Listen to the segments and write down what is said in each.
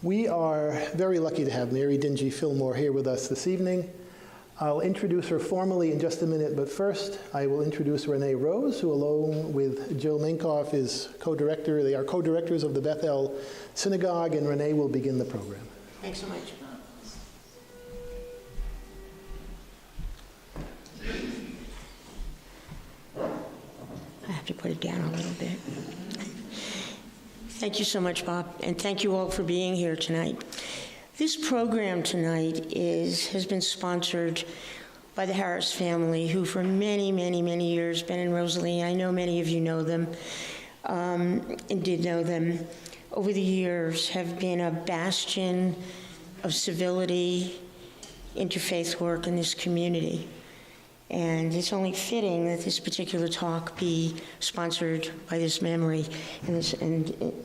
We are very lucky to have Mary Dingee Fillmore here with us this evening. I'll introduce her formally in just a minute, but first I will introduce Renee Rose, who along with Jill Minkoff is co-director. They are co-directors of the Bethel Synagogue, and Renee will begin the program. Thanks so much. I have to put it down a little bit. Thank you so much, Bob, and thank you all for being here tonight. This program tonight has been sponsored by the Harris family, who for many, many, many years, Ben and Rosalie, I know many of you know them, and did know them, over the years have been a bastion of civility, interfaith work in this community. And it's only fitting that this particular talk be sponsored by this memory and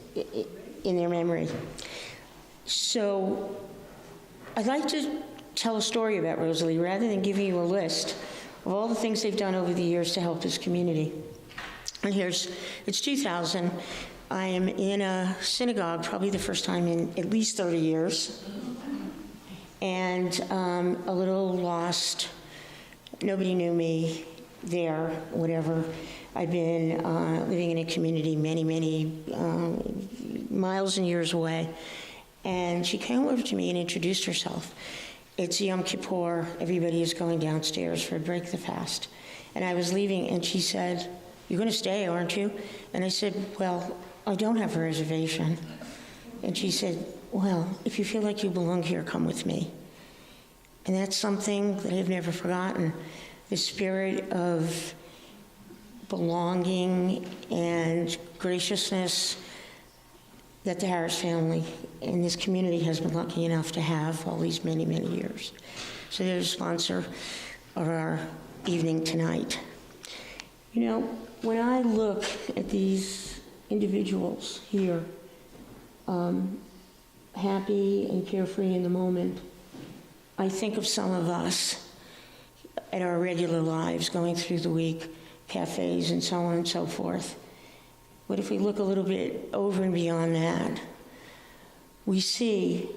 in their memory. So I'd like to tell a story about Rosalie rather than giving you a list of all the things they've done over the years to help this community. And it's 2000. I am in a synagogue, probably the first time in at least 30 years, and a little lost. Nobody knew me there, whatever. I've been living in a community many, many miles and years away. And she came over to me and introduced herself. It's Yom Kippur. Everybody is going downstairs for a break the fast. And I was leaving, and she said, "You're going to stay, aren't you?" And I said, "Well, I don't have a reservation." And she said, "Well, if you feel like you belong here, come with me." And that's something that I've never forgotten, the spirit of belonging and graciousness that the Harris family and this community has been lucky enough to have all these many, many years. So they're the sponsor of our evening tonight. You know, when I look at these individuals here, happy and carefree in the moment, I think of some of us at our regular lives going through the week, cafes and so on and so forth. But if we look a little bit over and beyond that, we see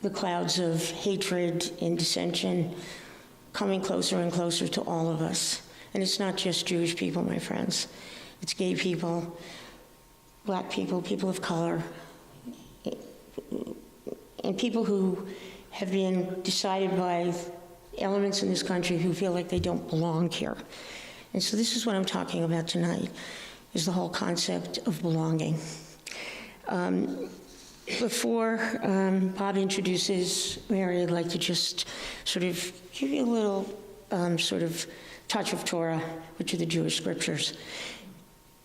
the clouds of hatred and dissension coming closer and closer to all of us. And it's not just Jewish people, my friends. It's gay people, black people, people of color, and people who have been decided by elements in this country who feel like they don't belong here. And so this is what I'm talking about tonight, is the whole concept of belonging. Before Bob introduces Mary, I'd like to just sort of give you a little sort of touch of Torah, which are the Jewish scriptures.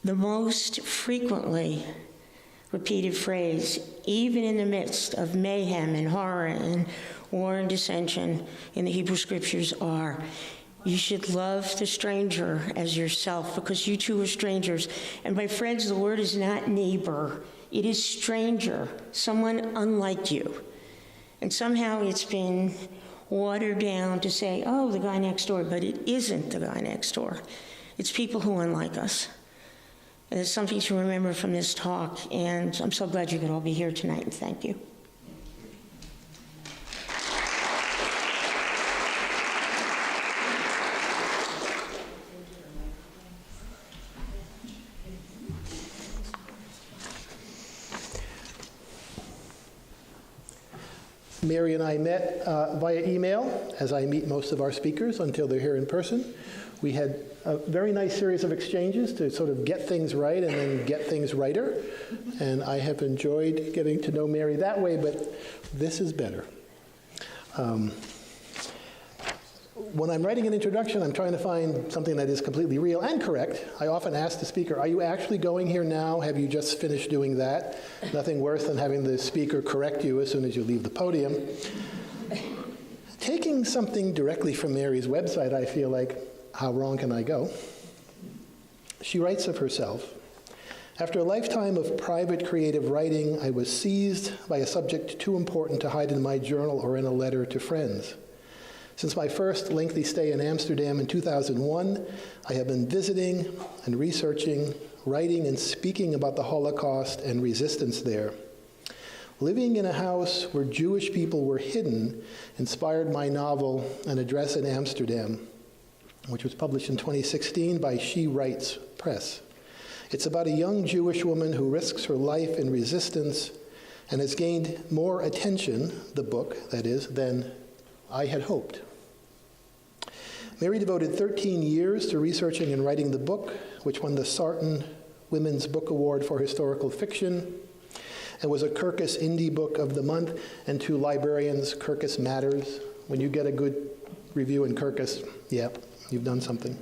The most frequently repeated phrase, even in the midst of mayhem and horror and war and dissension in the Hebrew scriptures, are, you should love the stranger as yourself, because you two are strangers. And my friends, the word is not neighbor, it is stranger, someone unlike you. And somehow it's been watered down to say, oh, the guy next door, but it isn't the guy next door. It's people who are unlike us. And it's something to remember from this talk, and I'm so glad you could all be here tonight, and thank you. Mary and I met via email, as I meet most of our speakers until they're here in person. We had a very nice series of exchanges to sort of get things right and then get things righter. And I have enjoyed getting to know Mary that way, but this is better. When I'm writing an introduction, I'm trying to find something that is completely real and correct. I often ask the speaker, are you actually going here now? Have you just finished doing that? Nothing worse than having the speaker correct you as soon as you leave the podium. Taking something directly from Mary's website, I feel like, how wrong can I go? She writes of herself, after a lifetime of private creative writing, I was seized by a subject too important to hide in my journal or in a letter to friends. Since my first lengthy stay in Amsterdam in 2001, I have been visiting and researching, writing and speaking about the Holocaust and resistance there. Living in a house where Jewish people were hidden inspired my novel, An Address in Amsterdam, which was published in 2016 by She Writes Press. It's about a young Jewish woman who risks her life in resistance and has gained more attention, the book, that is, than I had hoped. Mary devoted 13 years to researching and writing the book, which won the Sarton Women's Book Award for Historical Fiction, and was a Kirkus Indie Book of the Month, and to librarians, Kirkus matters. When you get a good review in Kirkus, yep, you've done something.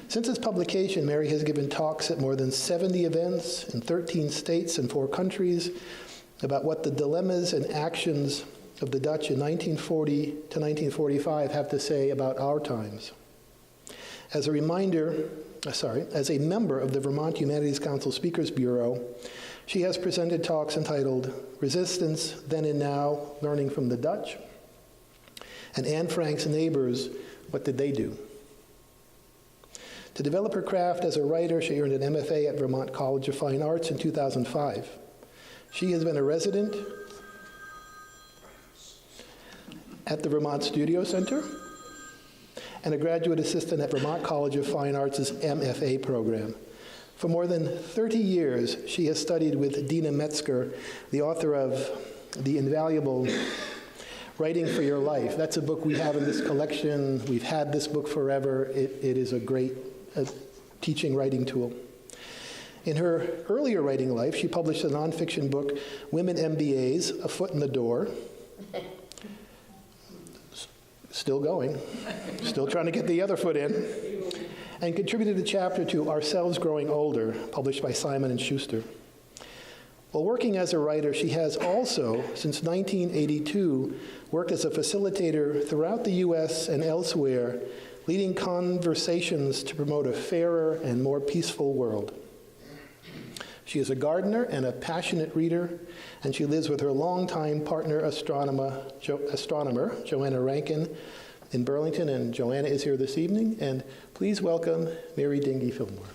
Since its publication, Mary has given talks at more than 70 events in 13 states and 4 countries about what the dilemmas and actions of the Dutch in 1940 to 1945 have to say about our times. As a member of the Vermont Humanities Council Speakers Bureau, she has presented talks entitled Resistance, Then and Now, Learning from the Dutch, and Anne Frank's Neighbors, What Did They Do? To develop her craft as a writer, she earned an MFA at Vermont College of Fine Arts in 2005. She has been a resident at the Vermont Studio Center and a graduate assistant at Vermont College of Fine Arts' MFA program. For more than 30 years, she has studied with Dina Metzger, the author of the invaluable Writing for Your Life. That's a book we have in this collection. We've had this book forever. It is a great teaching writing tool. In her earlier writing life, she published a nonfiction book, Women MBAs, A Foot in the Door. Still going, still trying to get the other foot in, and contributed a chapter to Ourselves Growing Older, published by Simon & Schuster. While working as a writer, she has also, since 1982, worked as a facilitator throughout the U.S. and elsewhere, leading conversations to promote a fairer and more peaceful world. She is a gardener and a passionate reader, and she lives with her longtime partner astronomer Joanna Rankin in Burlington, and Joanna is here this evening, and please welcome Mary Dingee Fillmore.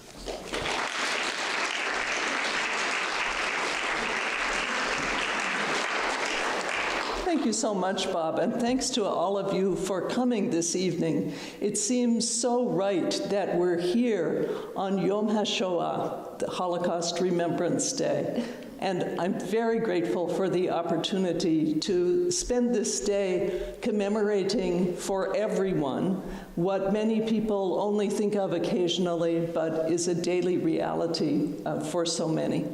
Thank you so much, Bob, and thanks to all of you for coming this evening. It seems so right that we're here on Yom HaShoah, the Holocaust Remembrance Day, and I'm very grateful for the opportunity to spend this day commemorating for everyone what many people only think of occasionally, but is a daily reality for so many.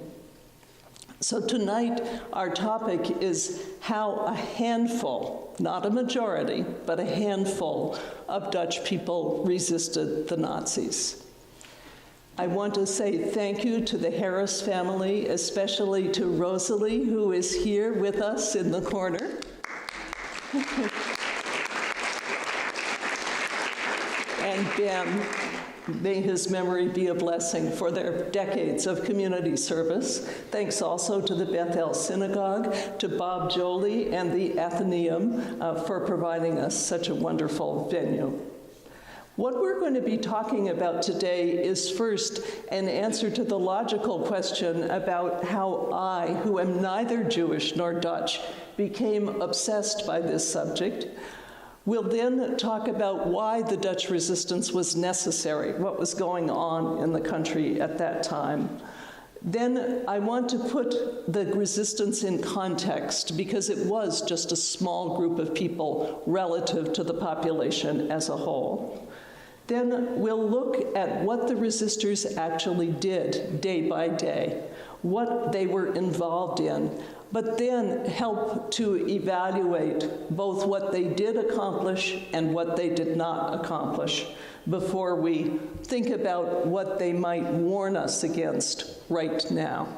So tonight, our topic is how a handful, not a majority, but a handful of Dutch people resisted the Nazis. I want to say thank you to the Harris family, especially to Rosalie, who is here with us in the corner. And Ben. May his memory be a blessing for their decades of community service. Thanks also to the Bethel Synagogue, to Bob Jolie and the Athenaeum for providing us such a wonderful venue. What we're going to be talking about today is first an answer to the logical question about how I, who am neither Jewish nor Dutch, became obsessed by this subject. We'll then talk about why the Dutch resistance was necessary, what was going on in the country at that time. Then I want to put the resistance in context because it was just a small group of people relative to the population as a whole. Then we'll look at what the resistors actually did day by day, what they were involved in, but then help to evaluate both what they did accomplish and what they did not accomplish before we think about what they might warn us against right now.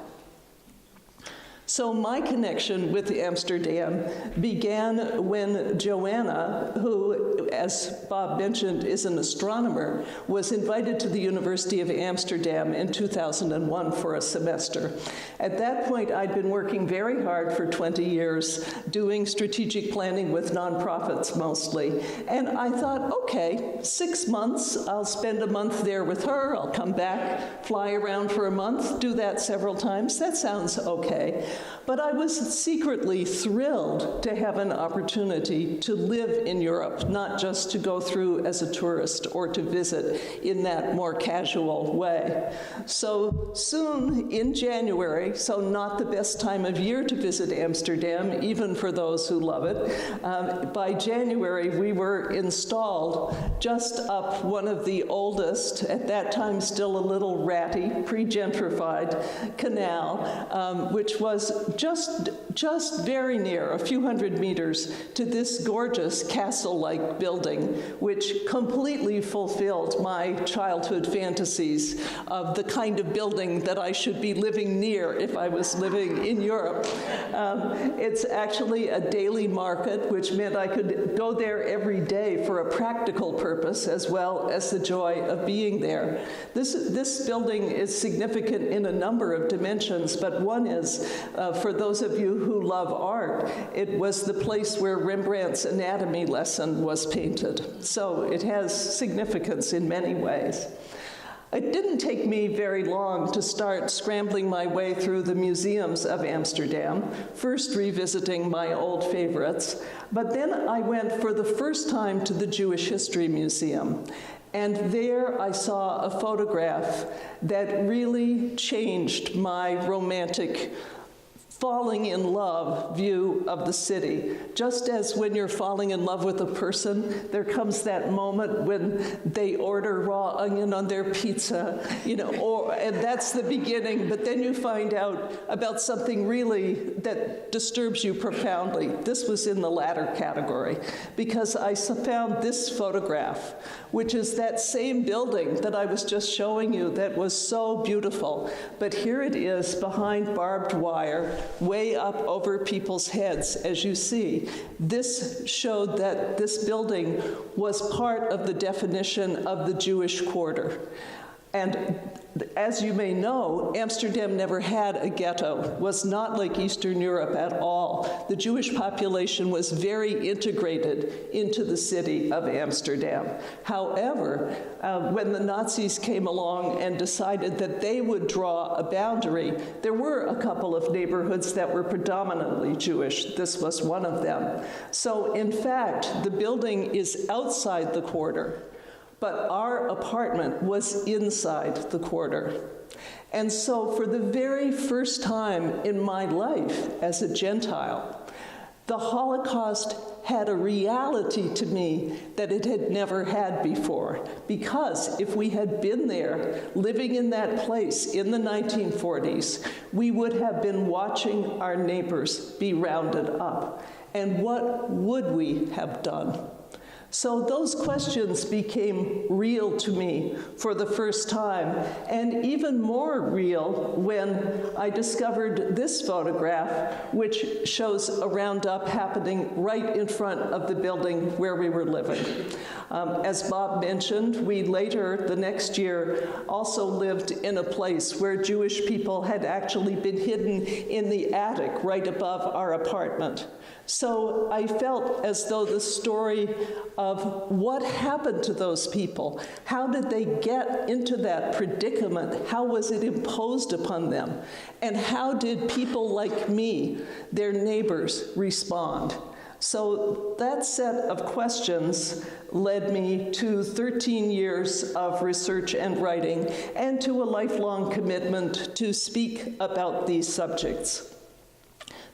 So my connection with Amsterdam began when Joanna, who, as Bob mentioned, is an astronomer, was invited to the University of Amsterdam in 2001 for a semester. At that point, I'd been working very hard for 20 years, doing strategic planning with nonprofits mostly. And I thought, okay, 6 months, I'll spend a month there with her, I'll come back, fly around for a month, do that several times, that sounds okay. But I was secretly thrilled to have an opportunity to live in Europe, not just to go through as a tourist or to visit in that more casual way. So soon in January, so not the best time of year to visit Amsterdam, even for those who love it, by January we were installed just up one of the oldest, at that time still a little ratty, pre-gentrified canal, which was just very near, a few hundred meters, to this gorgeous castle-like building, which completely fulfilled my childhood fantasies of the kind of building that I should be living near if I was living in Europe. It's actually a daily market, which meant I could go there every day for a practical purpose as well as the joy of being there. This building is significant in a number of dimensions, but one is, for those of you who love art, it was the place where Rembrandt's anatomy lesson was painted. So it has significance in many ways. It didn't take me very long to start scrambling my way through the museums of Amsterdam, first revisiting my old favorites, but then I went for the first time to the Jewish History Museum. And there I saw a photograph that really changed my romantic falling in love view of the city. Just as when you're falling in love with a person, there comes that moment when they order raw onion on their pizza, and that's the beginning, but then you find out about something really that disturbs you profoundly. This was in the latter category, because I found this photograph, which is that same building that I was just showing you that was so beautiful, but here it is behind barbed wire, way up over people's heads, as you see. This showed that this building was part of the definition of the Jewish quarter. And as you may know, Amsterdam never had a ghetto, was not like Eastern Europe at all. The Jewish population was very integrated into the city of Amsterdam. However, when the Nazis came along and decided that they would draw a boundary, there were a couple of neighborhoods that were predominantly Jewish. This was one of them. So in fact, the building is outside the quarter, but our apartment was inside the quarter. And so for the very first time in my life as a Gentile, the Holocaust had a reality to me that it had never had before. Because if we had been there, living in that place in the 1940s, we would have been watching our neighbors be rounded up. And what would we have done? So those questions became real to me for the first time, and even more real when I discovered this photograph, which shows a roundup happening right in front of the building where we were living. As Bob mentioned, we later, the next year, also lived in a place where Jewish people had actually been hidden in the attic right above our apartment. So I felt as though the story of what happened to those people, how did they get into that predicament, how was it imposed upon them, and how did people like me, their neighbors, respond? So that set of questions led me to 13 years of research and writing and to a lifelong commitment to speak about these subjects.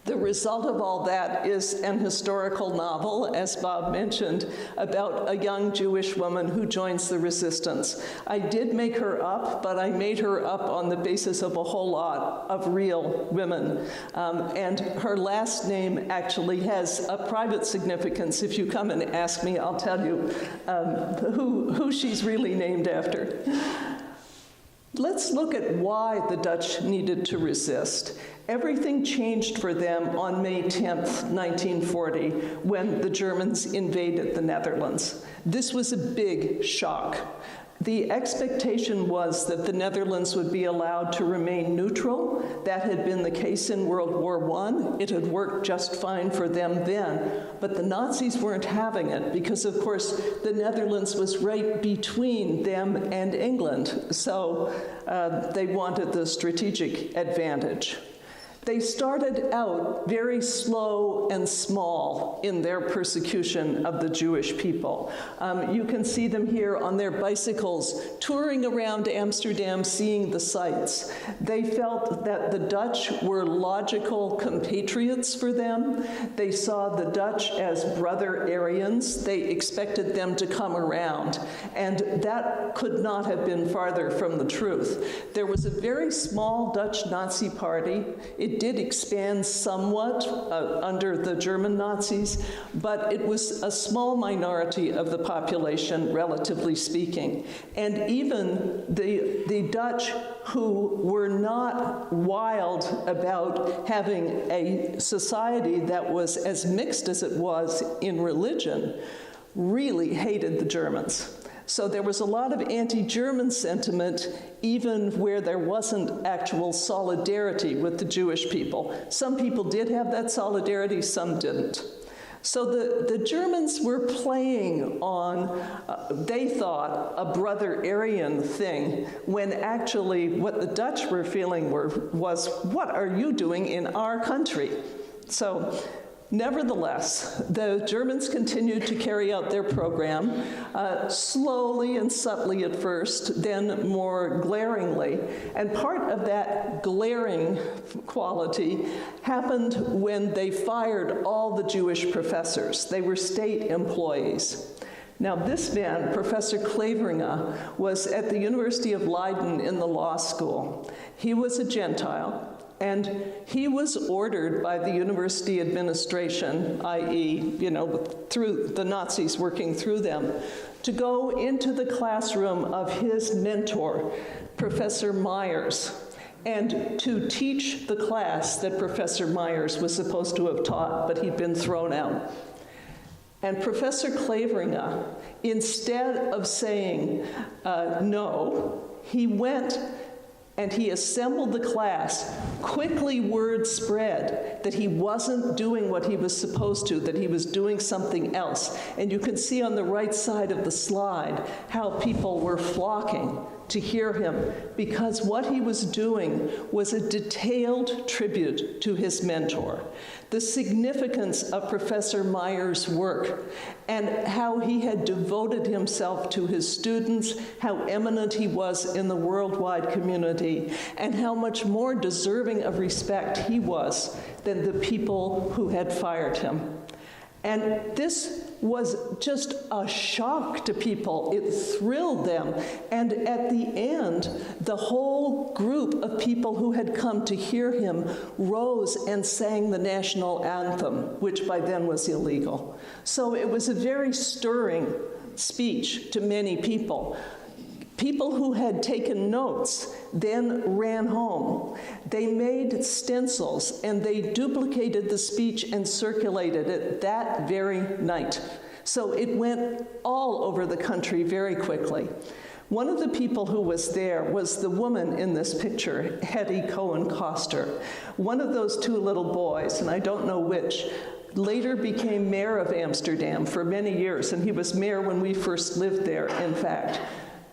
The result of all that is an historical novel, as Bob mentioned, about a young Jewish woman who joins the resistance. I did make her up, but I made her up on the basis of a whole lot of real women. And her last name actually has a private significance. If you come and ask me, I'll tell you who she's really named after. Let's look at why the Dutch needed to resist. Everything changed for them on May 10th, 1940, when the Germans invaded the Netherlands. This was a big shock. The expectation was that the Netherlands would be allowed to remain neutral. That had been the case in World War I. It had worked just fine for them then. But the Nazis weren't having it because, of course, the Netherlands was right between them and England. So they wanted the strategic advantage. They started out very slow and small in their persecution of the Jewish people. You can see them here on their bicycles, touring around Amsterdam, seeing the sights. They felt that the Dutch were logical compatriots for them. They saw the Dutch as brother Aryans. They expected them to come around, and that could not have been farther from the truth. There was a very small Dutch Nazi party. It did expand somewhat under the German Nazis, but it was a small minority of the population, relatively speaking. And even the Dutch, who were not wild about having a society that was as mixed as it was in religion, really hated the Germans. So there was a lot of anti-German sentiment, even where there wasn't actual solidarity with the Jewish people. Some people did have that solidarity, some didn't. So the Germans were playing on, they thought, a brother Aryan thing, when actually what the Dutch were feeling was, what are you doing in our country? So, nevertheless, the Germans continued to carry out their program, slowly and subtly at first, then more glaringly. And part of that glaring quality happened when they fired all the Jewish professors. They were state employees. Now, this man, Professor Cleveringa, was at the University of Leiden in the law school. He was a Gentile. And he was ordered by the university administration, i.e., through the Nazis working through them, to go into the classroom of his mentor, Professor Myers, and to teach the class that Professor Myers was supposed to have taught, but he'd been thrown out. And Professor Cleveringa, instead of saying no, he went and he assembled the class. Quickly word spread that he wasn't doing what he was supposed to, that he was doing something else. And you can see on the right side of the slide how people were flocking to hear him, because what he was doing was a detailed tribute to his mentor. The significance of Professor Myers' work and how he had devoted himself to his students, how eminent he was in the worldwide community, and how much more deserving of respect he was than the people who had fired him. And this was just a shock to people. It thrilled them. And at the end, the whole group of people who had come to hear him rose and sang the national anthem, which by then was illegal. So it was a very stirring speech to many people. People who had taken notes then ran home. They made stencils and they duplicated the speech and circulated it that very night. So it went all over the country very quickly. One of the people who was there was the woman in this picture, Hetty Cohen Koster. One of those two little boys, and I don't know which, later became mayor of Amsterdam for many years, and he was mayor when we first lived there, in fact.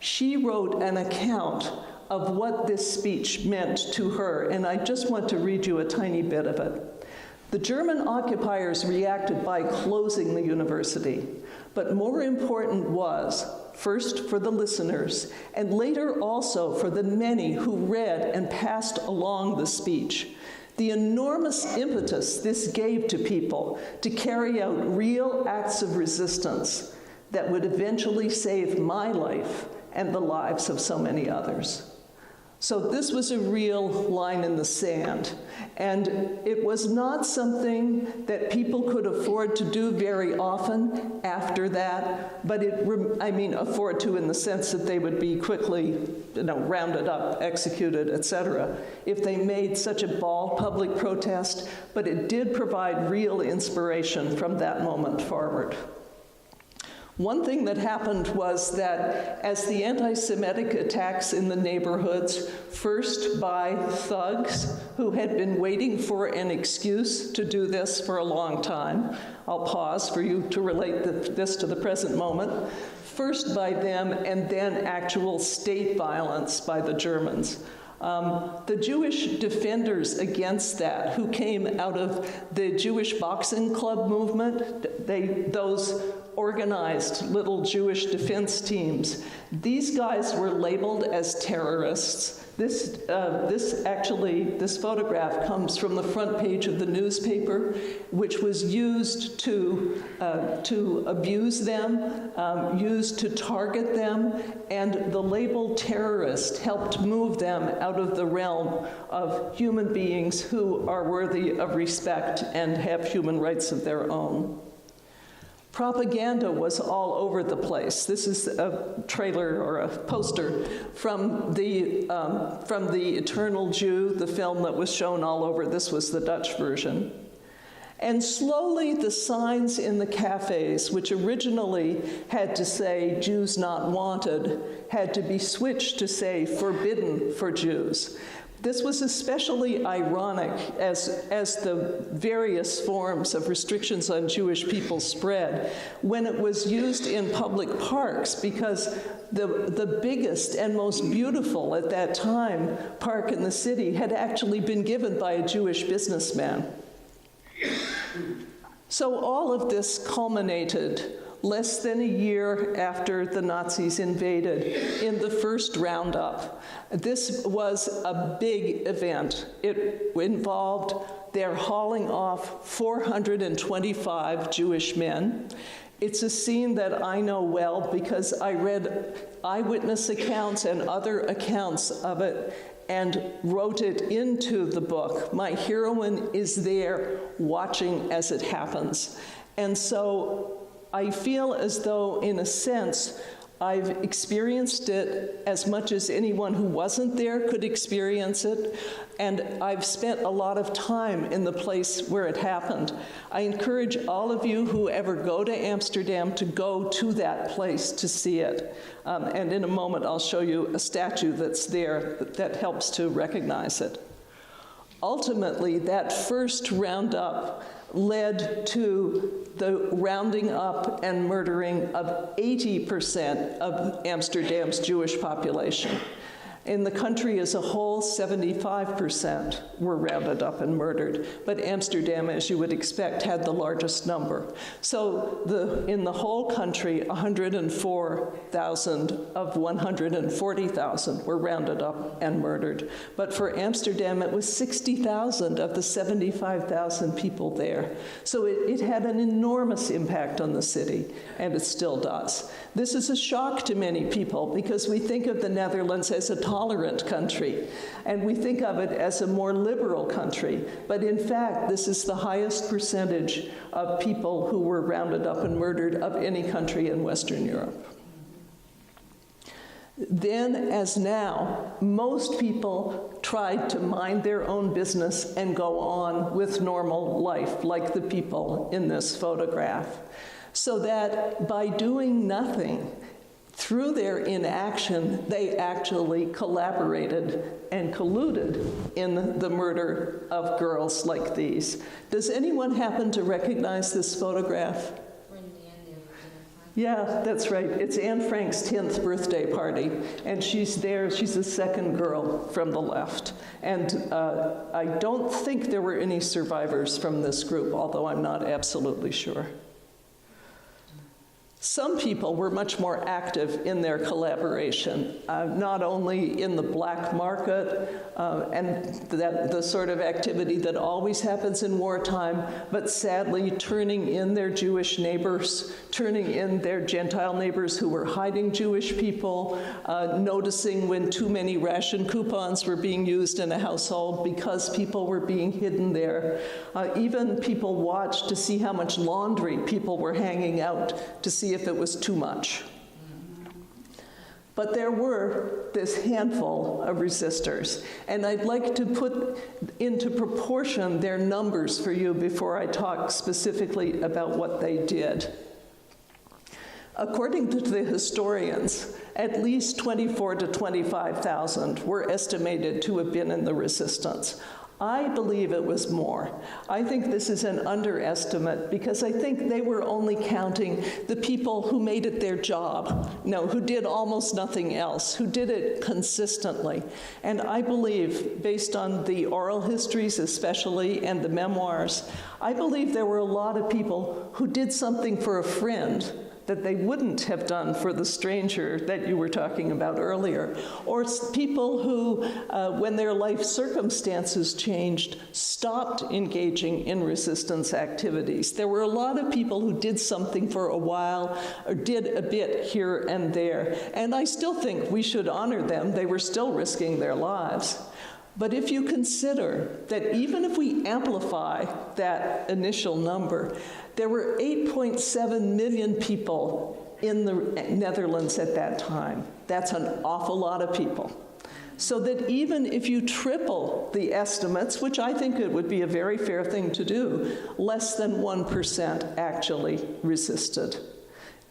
She wrote an account of what this speech meant to her, and I just want to read you a tiny bit of it. The German occupiers reacted by closing the university, but more important was, first for the listeners, and later also for the many who read and passed along the speech, the enormous impetus this gave to people to carry out real acts of resistance that would eventually save my life and the lives of so many others. So this was a real line in the sand, and it was not something that people could afford to do very often after that, but afford to in the sense that they would be quickly, rounded up, executed, etc., if they made such a bald public protest, but it did provide real inspiration from that moment forward. One thing that happened was that as the anti-Semitic attacks in the neighborhoods, first by thugs who had been waiting for an excuse to do this for a long time, I'll pause for you to relate this to the present moment, first by them and then actual state violence by the Germans. The Jewish defenders against that, who came out of the Jewish boxing club movement, those organized little Jewish defense teams, these guys were labeled as terrorists. This photograph comes from the front page of the newspaper, which was used to abuse them, used to target them, and the label terrorist helped move them out of the realm of human beings who are worthy of respect and have human rights of their own. Propaganda was all over the place. This is a trailer or a poster from the Eternal Jew, the film that was shown all over. This was the Dutch version. And slowly the signs in the cafes, which originally had to say Jews not wanted, had to be switched to say forbidden for Jews. This was especially ironic as the various forms of restrictions on Jewish people spread, when it was used in public parks, because the biggest and most beautiful at that time park in the city had actually been given by a Jewish businessman. So all of this culminated less than a year after the Nazis invaded in the first Roundup. This was a big event. It involved their hauling off 425 Jewish men. It's a scene that I know well because I read eyewitness accounts and other accounts of it and wrote it into the book. My heroine is there watching as it happens. And so I feel as though, in a sense, I've experienced it as much as anyone who wasn't there could experience it, and I've spent a lot of time in the place where it happened. I encourage all of you who ever go to Amsterdam to go to that place to see it. And in a moment, I'll show you a statue that's there that helps to recognize it. Ultimately, that first Roundup led to the rounding up and murdering of 80% of Amsterdam's Jewish population. In the country as a whole, 75% were rounded up and murdered, but Amsterdam, as you would expect, had the largest number. So in the whole country, 104,000 of 140,000 were rounded up and murdered. But for Amsterdam, it was 60,000 of the 75,000 people there. So it had an enormous impact on the city, and it still does. This is a shock to many people because we think of the Netherlands as a tolerant country, and we think of it as a more liberal country. But in fact, this is the highest percentage of people who were rounded up and murdered of any country in Western Europe. Then, as now, most people tried to mind their own business and go on with normal life, like the people in this photograph. So that by doing nothing, through their inaction, they actually collaborated and colluded in the murder of girls like these. Does anyone happen to recognize this photograph? Yeah, that's right. It's Anne Frank's 10th birthday party, and she's there. She's the second girl from the left. And I don't think there were any survivors from this group, although I'm not absolutely sure. Some people were much more active in their collaboration, not only in the black market and the sort of activity that always happens in wartime, but sadly turning in their Jewish neighbors, turning in their Gentile neighbors who were hiding Jewish people, noticing when too many ration coupons were being used in a household because people were being hidden there. Even people watched to see how much laundry people were hanging out to see if it was too much. But there were this handful of resistors, and I'd like to put into proportion their numbers for you before I talk specifically about what they did. According to the historians, at least 24 to 25,000 were estimated to have been in the resistance. I believe it was more. I think this is an underestimate because I think they were only counting the people who made it their job, who did almost nothing else, who did it consistently. And I believe, based on the oral histories especially and the memoirs, I believe there were a lot of people who did something for a friend that they wouldn't have done for the stranger that you were talking about earlier, or people who, when their life circumstances changed, stopped engaging in resistance activities. There were a lot of people who did something for a while, or did a bit here and there, and I still think we should honor them. They were still risking their lives. But if you consider that even if we amplify that initial number, there were 8.7 million people in the Netherlands at that time. That's an awful lot of people. So that even if you triple the estimates, which I think it would be a very fair thing to do, less than 1% actually resisted.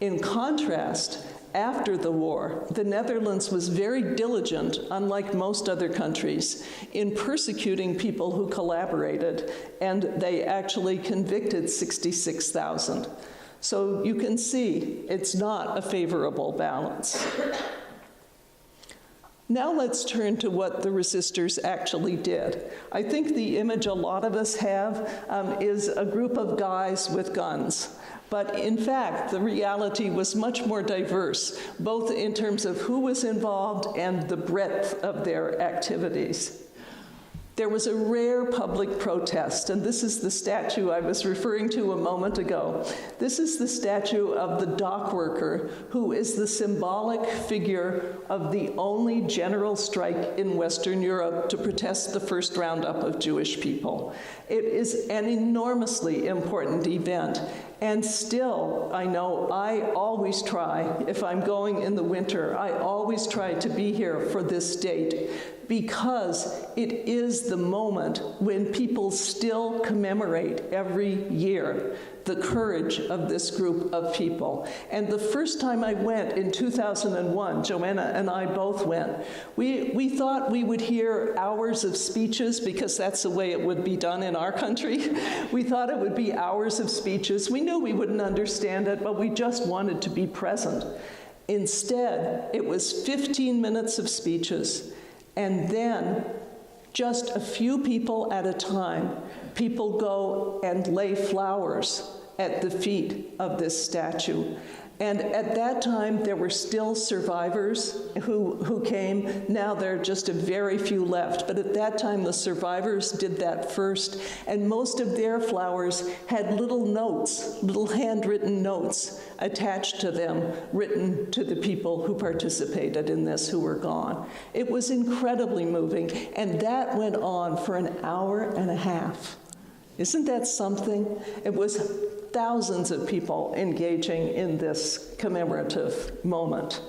In contrast, after the war, the Netherlands was very diligent, unlike most other countries, in persecuting people who collaborated, and they actually convicted 66,000. So you can see it's not a favorable balance. Now let's turn to what the resistors actually did. I think the image a lot of us have is a group of guys with guns. But in fact, the reality was much more diverse, both in terms of who was involved and the breadth of their activities. There was a rare public protest, and this is the statue I was referring to a moment ago. This is the statue of the dock worker, who is the symbolic figure of the only general strike in Western Europe to protest the first roundup of Jewish people. It is an enormously important event. And still, I know I always try, if I'm going in the winter, I always try to be here for this date, because it is the moment when people still commemorate every year the courage of this group of people. And the first time I went in 2001, Joanna and I both went, we thought we would hear hours of speeches, because that's the way it would be done in our country. We thought it would be hours of speeches. We knew we wouldn't understand it, but we just wanted to be present. Instead, it was 15 minutes of speeches, and then just a few people at a time, people go and lay flowers at the feet of this statue. And at that time, there were still survivors who came. Now there are just a very few left. But at that time, the survivors did that first. And most of their flowers had little notes, little handwritten notes attached to them, written to the people who participated in this, who were gone. It was incredibly moving. And that went on for an hour and a half. Isn't that something? It was thousands of people engaging in this commemorative moment.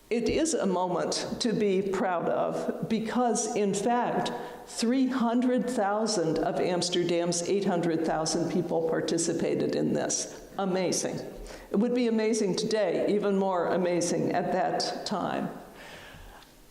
It is a moment to be proud of because, in fact, 300,000 of Amsterdam's 800,000 people participated in this. Amazing. It would be amazing today, even more amazing at that time.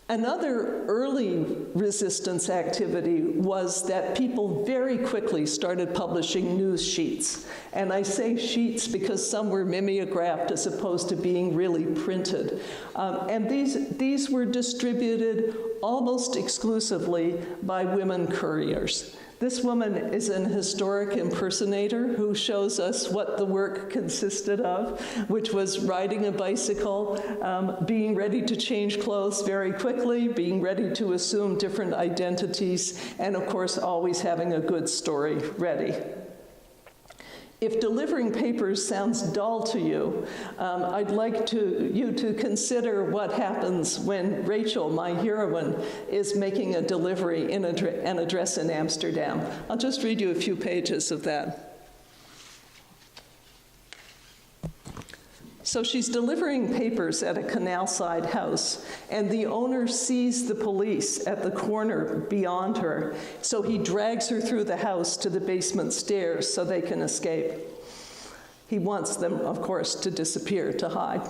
Another early resistance activity was that people very quickly started publishing news sheets. And I say sheets because some were mimeographed as opposed to being really printed. And these were distributed almost exclusively by women couriers. This woman is an historic impersonator who shows us what the work consisted of, which was riding a bicycle, being ready to change clothes very quickly, being ready to assume different identities, and of course always having a good story ready. If delivering papers sounds dull to you, I'd like you to consider what happens when Rachel, my heroine, is making a delivery in an address in Amsterdam. I'll just read you a few pages of that. So she's delivering papers at a canal-side house, and the owner sees the police at the corner beyond her, so he drags her through the house to the basement stairs so they can escape. He wants them, of course, to disappear, to hide.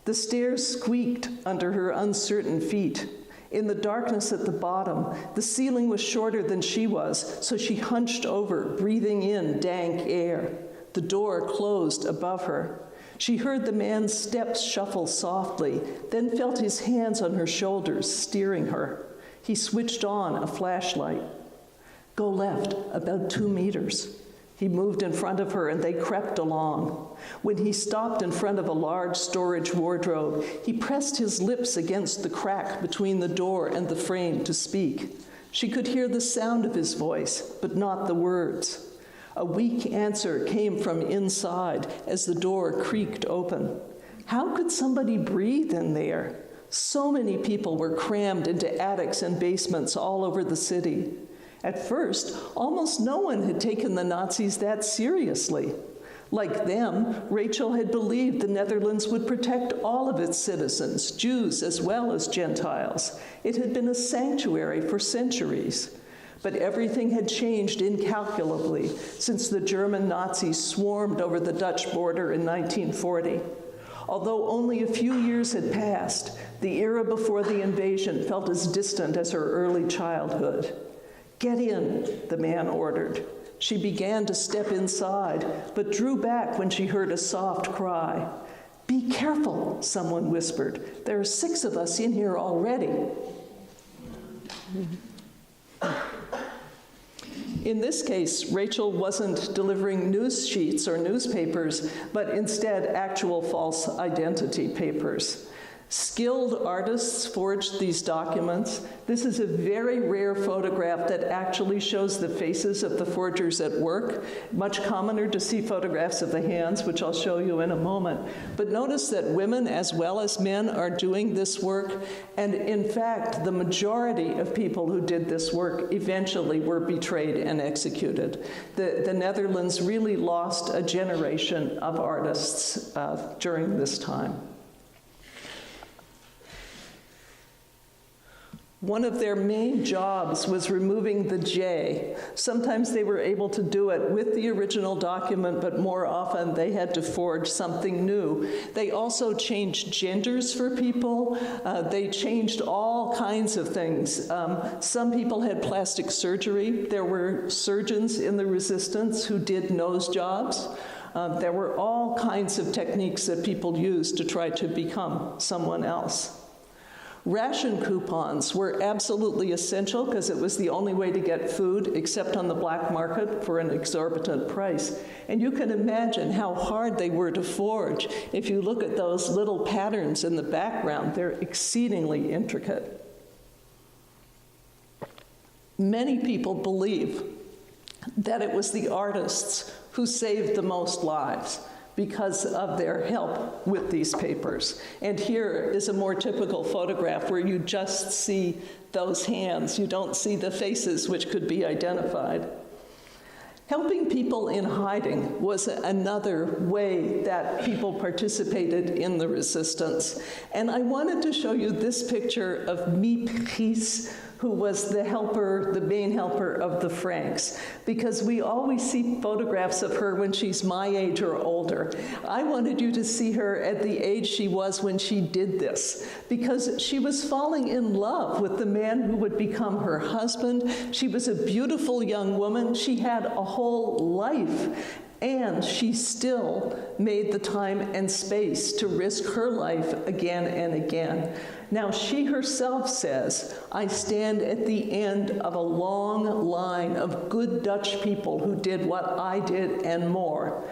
The stairs squeaked under her uncertain feet. In the darkness at the bottom, the ceiling was shorter than she was, so she hunched over, breathing in dank air. The door closed above her. She heard the man's steps shuffle softly, then felt his hands on her shoulders, steering her. He switched on a flashlight. Go left, about 2 meters. He moved in front of her and they crept along. When he stopped in front of a large storage wardrobe, he pressed his lips against the crack between the door and the frame to speak. She could hear the sound of his voice, but not the words. A weak answer came from inside as the door creaked open. How could somebody breathe in there? So many people were crammed into attics and basements all over the city. At first, almost no one had taken the Nazis that seriously. Like them, Rachel had believed the Netherlands would protect all of its citizens, Jews as well as Gentiles. It had been a sanctuary for centuries. But everything had changed incalculably since the German Nazis swarmed over the Dutch border in 1940. Although only a few years had passed, the era before the invasion felt as distant as her early childhood. Get in, the man ordered. She began to step inside, but drew back when she heard a soft cry. Be careful, someone whispered. There are 6 of us in here already. In this case, Rachel wasn't delivering news sheets or newspapers, but instead actual false identity papers. Skilled artists forged these documents. This is a very rare photograph that actually shows the faces of the forgers at work. Much commoner to see photographs of the hands, which I'll show you in a moment. But notice that women as well as men are doing this work. And in fact, the majority of people who did this work eventually were betrayed and executed. The Netherlands really lost a generation of artists during this time. One of their main jobs was removing the J. Sometimes they were able to do it with the original document, but more often they had to forge something new. They also changed genders for people. They changed all kinds of things. Some people had plastic surgery. There were surgeons in the resistance who did nose jobs. There were all kinds of techniques that people used to try to become someone else. Ration coupons were absolutely essential because it was the only way to get food, except on the black market, for an exorbitant price. And you can imagine how hard they were to forge. If you look at those little patterns in the background, they're exceedingly intricate. Many people believe that it was the artists who saved the most lives because of their help with these papers. And here is a more typical photograph where you just see those hands. You don't see the faces which could be identified. Helping people in hiding was another way that people participated in the resistance. And I wanted to show you this picture of Miep Gies, who was the helper, the main helper of the Franks, because we always see photographs of her when she's my age or older. I wanted you to see her at the age she was when she did this, because she was falling in love with the man who would become her husband. She was a beautiful young woman. She had a whole life. And she still made the time and space to risk her life again and again. Now, she herself says, I stand at the end of a long line of good Dutch people who did what I did and more.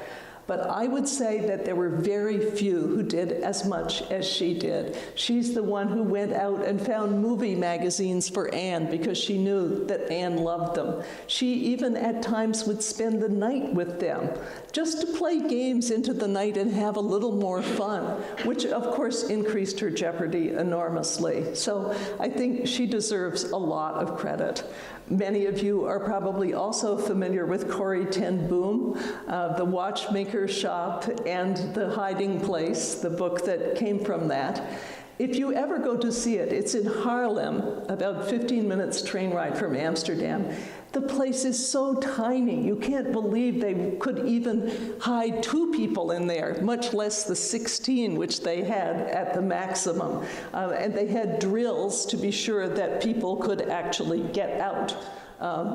But I would say that there were very few who did as much as she did. She's the one who went out and found movie magazines for Anne because she knew that Anne loved them. She even at times would spend the night with them just to play games into the night and have a little more fun, which of course increased her jeopardy enormously. So I think she deserves a lot of credit. Many of you are probably also familiar with Corrie ten Boom, The Watchmaker Shop and The Hiding Place, the book that came from that. If you ever go to see it, it's in Haarlem, about 15 minutes train ride from Amsterdam. The place is so tiny, you can't believe they could even hide 2 people in there, much less the 16 which they had at the maximum. And they had drills to be sure that people could actually get out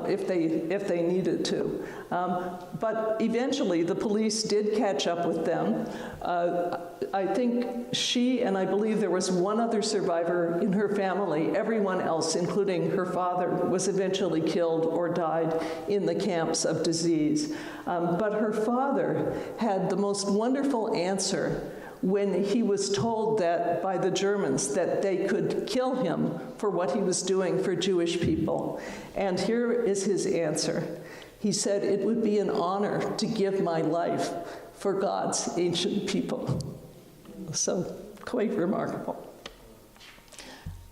if they needed to. But eventually the police did catch up with them. I think she, and I believe there was one other survivor in her family, everyone else, including her father, was eventually killed or died in the camps of disease. But her father had the most wonderful answer when he was told that by the Germans that they could kill him for what he was doing for Jewish people. And here is his answer. He said, "It would be an honor to give my life for God's ancient people." So, quite remarkable.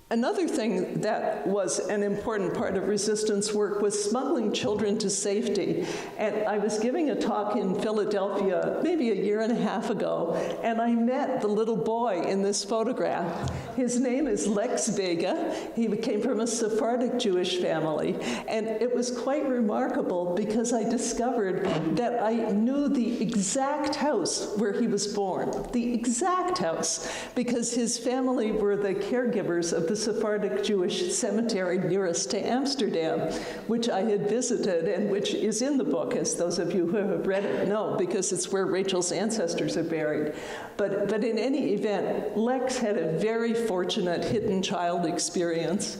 Another thing that was an important part of resistance work was smuggling children to safety. And I was giving a talk in Philadelphia maybe a year and a half ago, and I met the little boy in this photograph. His name is Lex Vega. He came from a Sephardic Jewish family. And it was quite remarkable because I discovered that I knew the exact house where he was born, the exact house, because his family were the caregivers of the Sephardic Jewish cemetery nearest to Amsterdam, which I had visited and which is in the book, as those of you who have read it know, because it's where Rachel's ancestors are buried. But in any event, Lex had a very fortunate hidden child experience.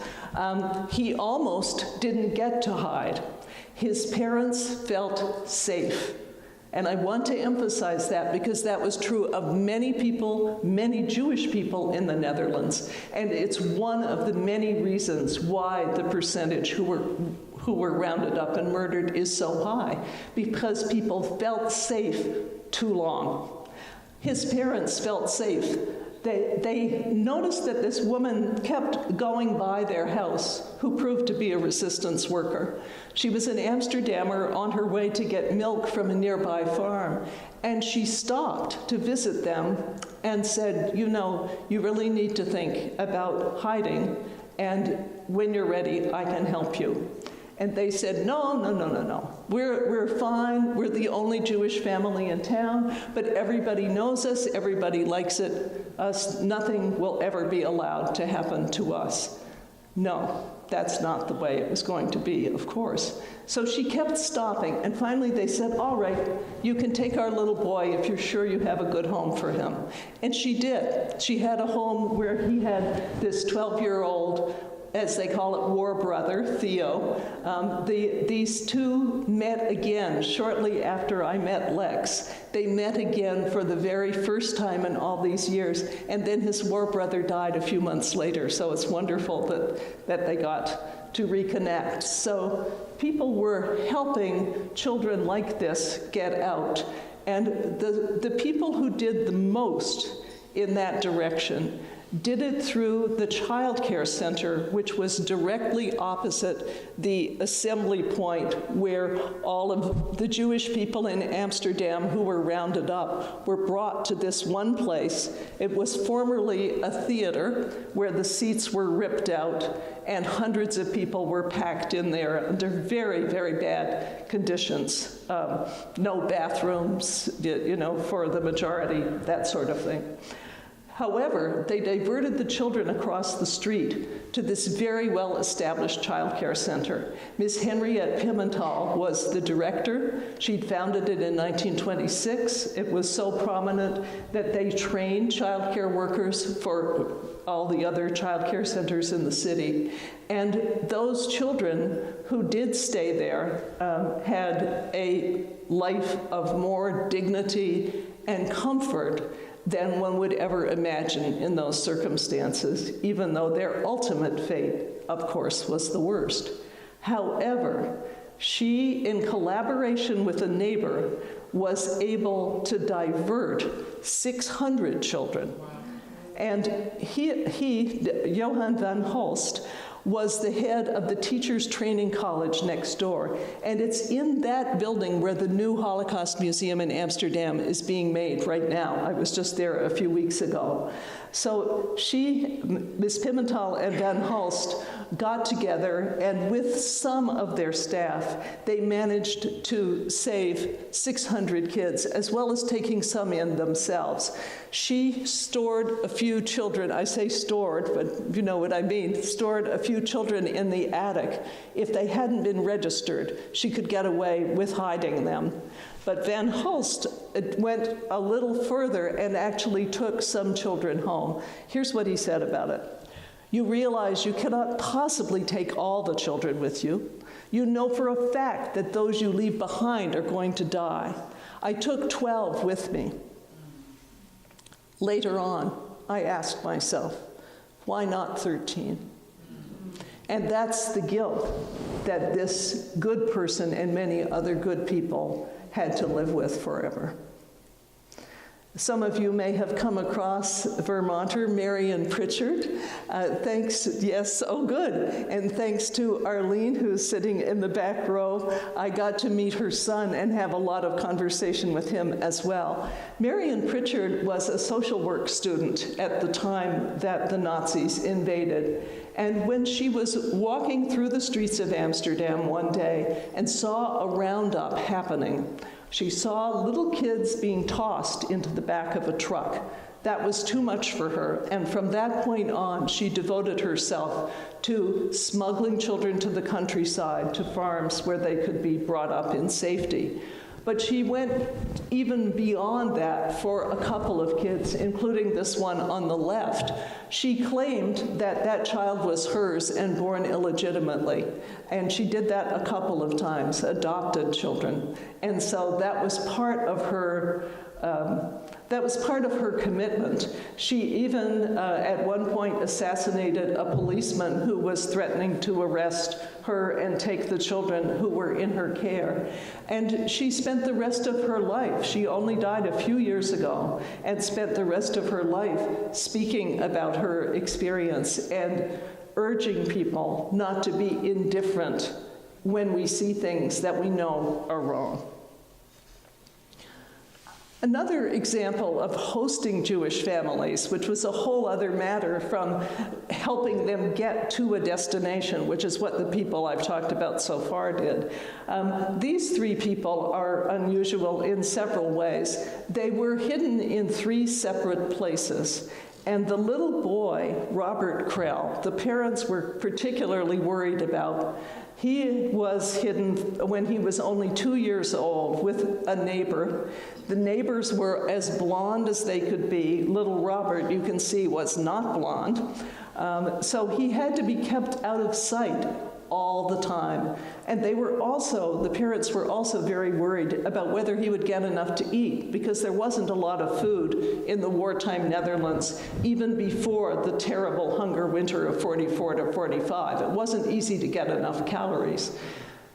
He almost didn't get to hide. His parents felt safe. And I want to emphasize that because that was true of many people, many Jewish people in the Netherlands. And it's one of the many reasons why the percentage who were rounded up and murdered is so high, because people felt safe too long. His parents felt safe. They noticed that this woman kept going by their house, who proved to be a resistance worker. She was an Amsterdammer on her way to get milk from a nearby farm, and she stopped to visit them and said, "You know, you really need to think about hiding, and when you're ready, I can help you." And they said, no. We're fine. We're the only Jewish family in town, but everybody knows us. Everybody likes us. Nothing will ever be allowed to happen to us. No, that's not the way it was going to be, of course. So she kept stopping, and finally they said, "All right, you can take our little boy if you're sure you have a good home for him." And she did. She had a home where he had this 12-year-old, as they call it, war brother, Theo. These two met again shortly after I met Lex. They met again for the very first time in all these years, and then his war brother died a few months later, so it's wonderful that they got to reconnect. So people were helping children like this get out, and the people who did the most in that direction did it through the child care center, which was directly opposite the assembly point where all of the Jewish people in Amsterdam who were rounded up were brought to this one place. It was formerly a theater where the seats were ripped out and hundreds of people were packed in there under very, very bad conditions. No bathrooms, for the majority, that sort of thing. However, they diverted the children across the street to this very well-established child care center. Ms. Henriette Pimental was the director. She'd founded it in 1926. It was so prominent that they trained child care workers for all the other child care centers in the city. And those children who did stay there had a life of more dignity and comfort than one would ever imagine in those circumstances, even though their ultimate fate, of course, was the worst. However, she, in collaboration with a neighbor, was able to divert 600 children. And he Johan van Hulst, was the head of the Teachers Training College next door. And it's in that building where the new Holocaust Museum in Amsterdam is being made right now. I was just there a few weeks ago. So she, Ms. Pimental and Van Hulst, got together, and with some of their staff, they managed to save 600 kids, as well as taking some in themselves. She stored a few children, I say stored, but you know what I mean, stored a few children in the attic. If they hadn't been registered, she could get away with hiding them. But Van Hulst went a little further and actually took some children home. Here's what he said about it. You realize you cannot possibly take all the children with you. You know for a fact that those you leave behind are going to die. I took 12 with me. Later on, I asked myself, why not 13? And that's the guilt that this good person and many other good people had to live with forever. Some of you may have come across Vermonter, Marian Pritchard. Thanks, yes, oh good. And thanks to Arlene, who's sitting in the back row, I got to meet her son and have a lot of conversation with him as well. Marian Pritchard was a social work student at the time that the Nazis invaded. And when she was walking through the streets of Amsterdam one day and saw a roundup happening, she saw little kids being tossed into the back of a truck. That was too much for her, and from that point on, she devoted herself to smuggling children to the countryside, to farms where they could be brought up in safety. But she went even beyond that for a couple of kids, including this one on the left. She claimed that that child was hers and born illegitimately. And she did that a couple of times, adopted children. And so that was part of her commitment. She even, at one point, assassinated a policeman who was threatening to arrest her and take the children who were in her care. And she spent the rest of her life, she only died a few years ago, and spent the rest of her life speaking about her experience and urging people not to be indifferent when we see things that we know are wrong. Another example of hosting Jewish families, which was a whole other matter from helping them get to a destination, which is what the people I've talked about so far did. These three people are unusual in several ways. They were hidden in three separate places. And the little boy, Robert Krell, the parents were particularly worried about. He was hidden when he was only 2 years old with a neighbor. The neighbors were as blonde as they could be. Little Robert, you can see, was not blonde. So he had to be kept out of sight all the time. And the parents were also very worried about whether he would get enough to eat, because there wasn't a lot of food in the wartime Netherlands, even before the terrible hunger winter of 44 to 45. It wasn't easy to get enough calories.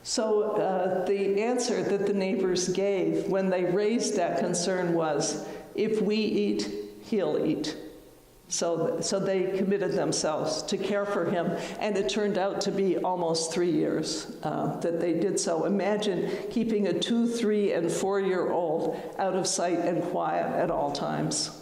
So the answer that the neighbors gave when they raised that concern was, if we eat, he'll eat. So they committed themselves to care for him, and it turned out to be almost 3 years that they did so. Imagine keeping a 2-, 3-, and 4-year-old out of sight and quiet at all times.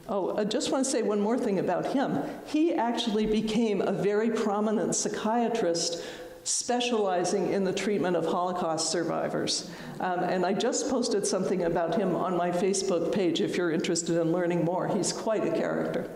Oh, I just want to say one more thing about him. He actually became a very prominent psychiatrist specializing in the treatment of Holocaust survivors. And I just posted something about him on my Facebook page if you're interested in learning more. He's quite a character.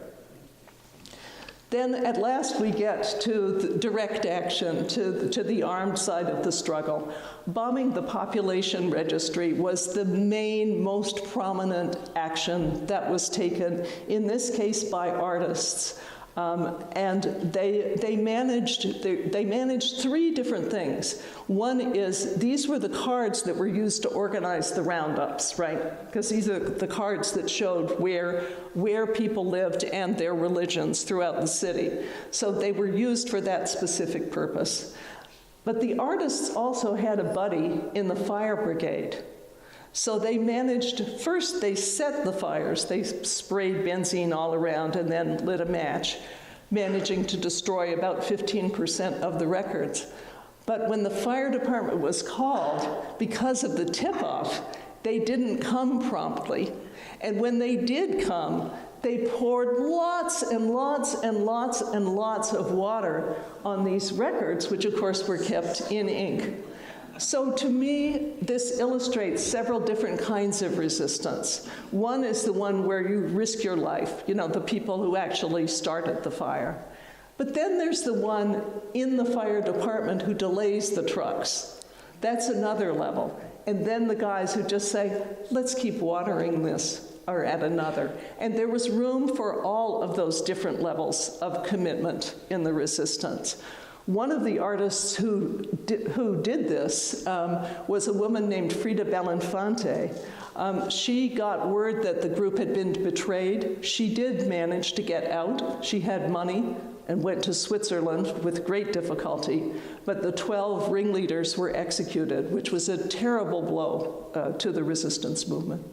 Then at last we get to the direct action, to the armed side of the struggle. Bombing the population registry was the main, most prominent action that was taken, in this case by artists. And they managed three different things. One is, these were the cards that were used to organize the roundups, right? Because these are the cards that showed where people lived and their religions throughout the city. So they were used for that specific purpose. But the artists also had a buddy in the fire brigade. So they managed, first they set the fires, they sprayed benzene all around and then lit a match. managing to destroy about 15% of the records. But when the fire department was called, because of the tip-off, they didn't come promptly. And when they did come, they poured lots and lots and lots and lots of water on these records, which of course were kept in ink. So to me, this illustrates several different kinds of resistance. One is the one where you risk your life, the people who actually started the fire. But then there's the one in the fire department who delays the trucks. That's another level. And then the guys who just say, let's keep watering this, are at another. And there was room for all of those different levels of commitment in the resistance. One of the artists who did this was a woman named Frida Belinfante. She got word that the group had been betrayed. She did manage to get out. She had money and went to Switzerland with great difficulty, but the 12 ringleaders were executed, which was a terrible blow to the resistance movement.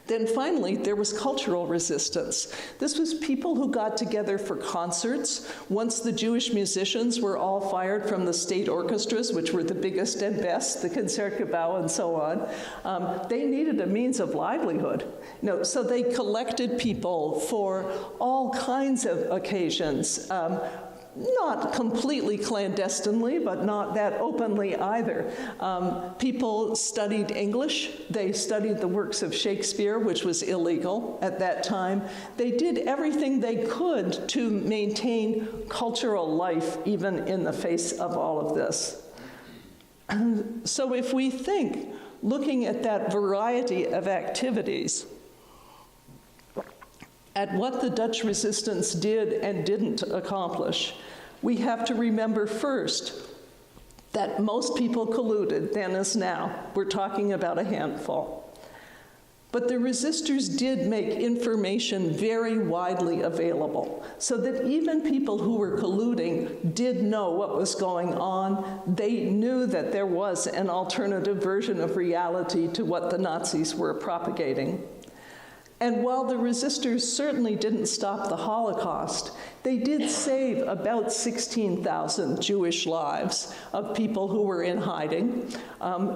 Then finally, there was cultural resistance. This was people who got together for concerts. Once the Jewish musicians were all fired from the state orchestras, which were the biggest and best, the Concertgebouw and so on, they needed a means of livelihood. So they collected people for all kinds of occasions, not completely clandestinely, but not that openly either. People studied English. They studied the works of Shakespeare, which was illegal at that time. They did everything they could to maintain cultural life, even in the face of all of this. So if we think, looking at that variety of activities, at what the Dutch resistance did and didn't accomplish, we have to remember first that most people colluded, then as now. We're talking about a handful. But the resistors did make information very widely available, so that even people who were colluding did know what was going on. They knew that there was an alternative version of reality to what the Nazis were propagating. And while the resistors certainly didn't stop the Holocaust, they did save about 16,000 Jewish lives of people who were in hiding.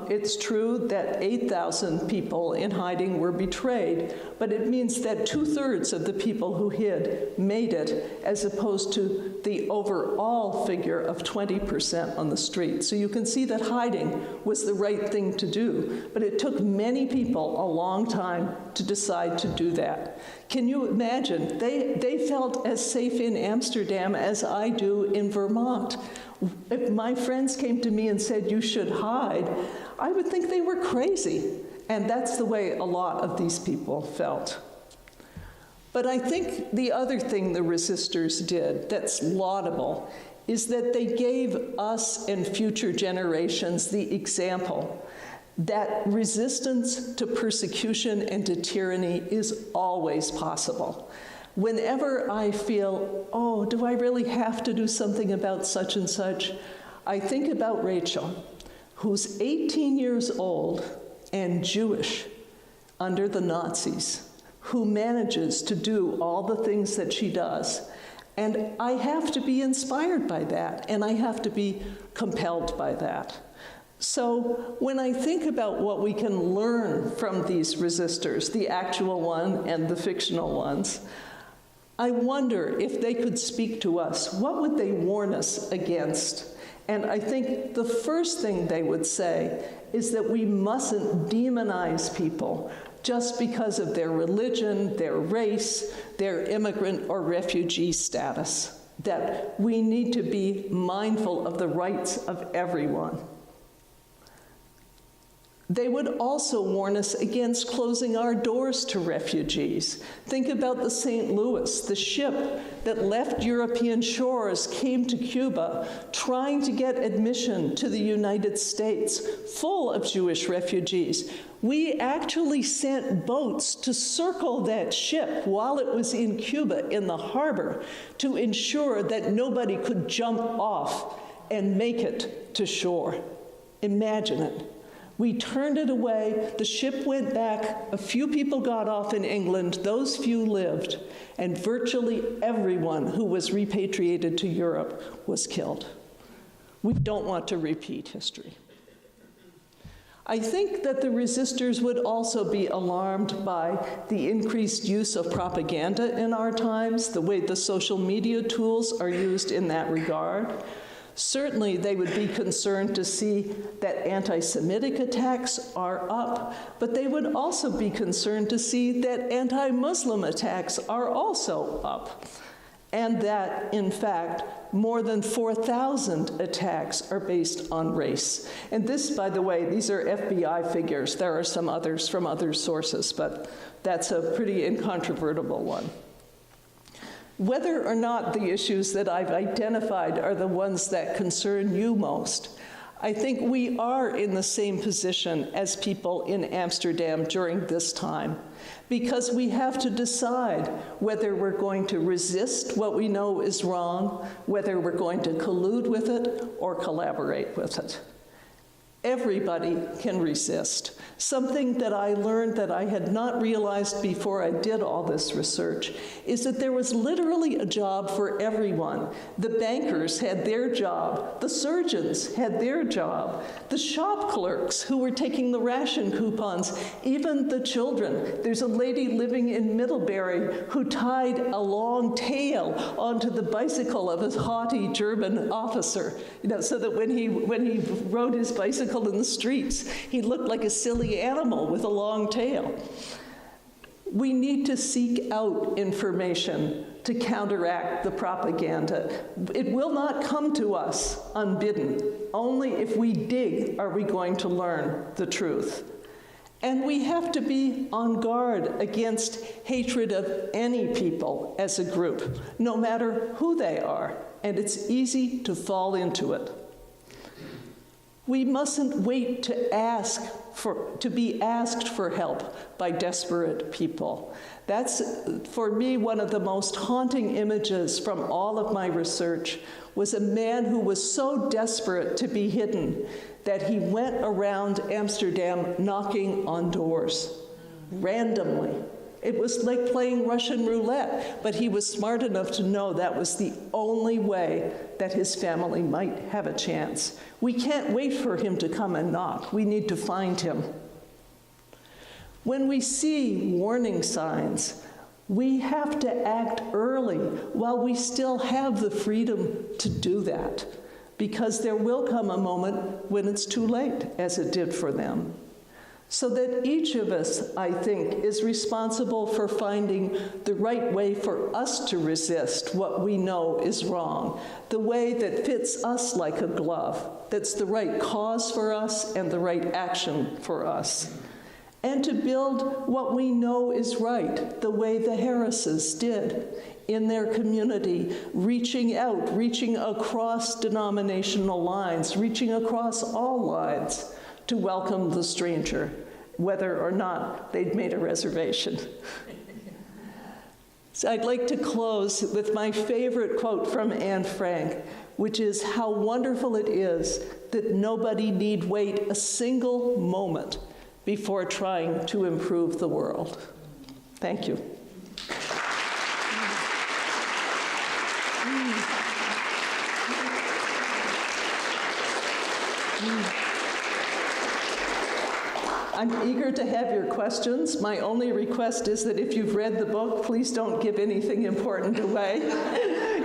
It's true that 8,000 people in hiding were betrayed, but it means that 2/3 of the people who hid made it, as opposed to the overall figure of 20% on the street. So you can see that hiding was the right thing to do, but it took many people a long time to decide to do that. Can you imagine? They felt as safe in Amsterdam as I do in Vermont. If my friends came to me and said, you should hide, I would think they were crazy. And that's the way a lot of these people felt. But I think the other thing the resistors did that's laudable is that they gave us and future generations the example that resistance to persecution and to tyranny is always possible. Whenever I feel, oh, do I really have to do something about such and such, I think about Rachel, who's 18 years old and Jewish under the Nazis, who manages to do all the things that she does. And I have to be inspired by that, and I have to be compelled by that. So when I think about what we can learn from these resistors, the actual one and the fictional ones, I wonder if they could speak to us, what would they warn us against? And I think the first thing they would say is that we mustn't demonize people just because of their religion, their race, their immigrant or refugee status, that we need to be mindful of the rights of everyone. They would also warn us against closing our doors to refugees. Think about the St. Louis, the ship that left European shores, came to Cuba, trying to get admission to the United States, full of Jewish refugees. We actually sent boats to circle that ship while it was in Cuba, in the harbor, to ensure that nobody could jump off and make it to shore. Imagine it. We turned it away, the ship went back, a few people got off in England, those few lived, and virtually everyone who was repatriated to Europe was killed. We don't want to repeat history. I think that the resistors would also be alarmed by the increased use of propaganda in our times, the way the social media tools are used in that regard. Certainly, they would be concerned to see that anti-Semitic attacks are up, but they would also be concerned to see that anti-Muslim attacks are also up, and that, in fact, more than 4,000 attacks are based on race. And this, by the way, these are FBI figures. There are some others from other sources, but that's a pretty incontrovertible one. Whether or not the issues that I've identified are the ones that concern you most, I think we are in the same position as people in Amsterdam during this time, because we have to decide whether we're going to resist what we know is wrong, whether we're going to collude with it or collaborate with it. Everybody can resist. Something that I learned that I had not realized before I did all this research is that there was literally a job for everyone. The bankers had their job, the surgeons had their job, the shop clerks who were taking the ration coupons, even the children. There's a lady living in Middlebury who tied a long tail onto the bicycle of a haughty German officer, so that when he rode his bicycle in the streets, he looked like a silly animal with a long tail. We need to seek out information to counteract the propaganda. It will not come to us unbidden. Only if we dig are we going to learn the truth. And we have to be on guard against hatred of any people as a group, no matter who they are, and it's easy to fall into it. We mustn't wait to be asked for help by desperate people. That's, for me, one of the most haunting images from all of my research was a man who was so desperate to be hidden that he went around Amsterdam knocking on doors randomly. It was like playing Russian roulette, but he was smart enough to know that was the only way that his family might have a chance. We can't wait for him to come and knock. We need to find him. When we see warning signs, we have to act early while we still have the freedom to do that, because there will come a moment when it's too late, as it did for them. So that each of us, I think, is responsible for finding the right way for us to resist what we know is wrong, the way that fits us like a glove, that's the right cause for us and the right action for us. And to build what we know is right, the way the Harrises did in their community, reaching out, reaching across denominational lines, reaching across all lines, to welcome the stranger, whether or not they'd made a reservation. So I'd like to close with my favorite quote from Anne Frank, which is how wonderful it is that nobody need wait a single moment before trying to improve the world. Thank you. I'm eager to have your questions. My only request is that if you've read the book, please don't give anything important away.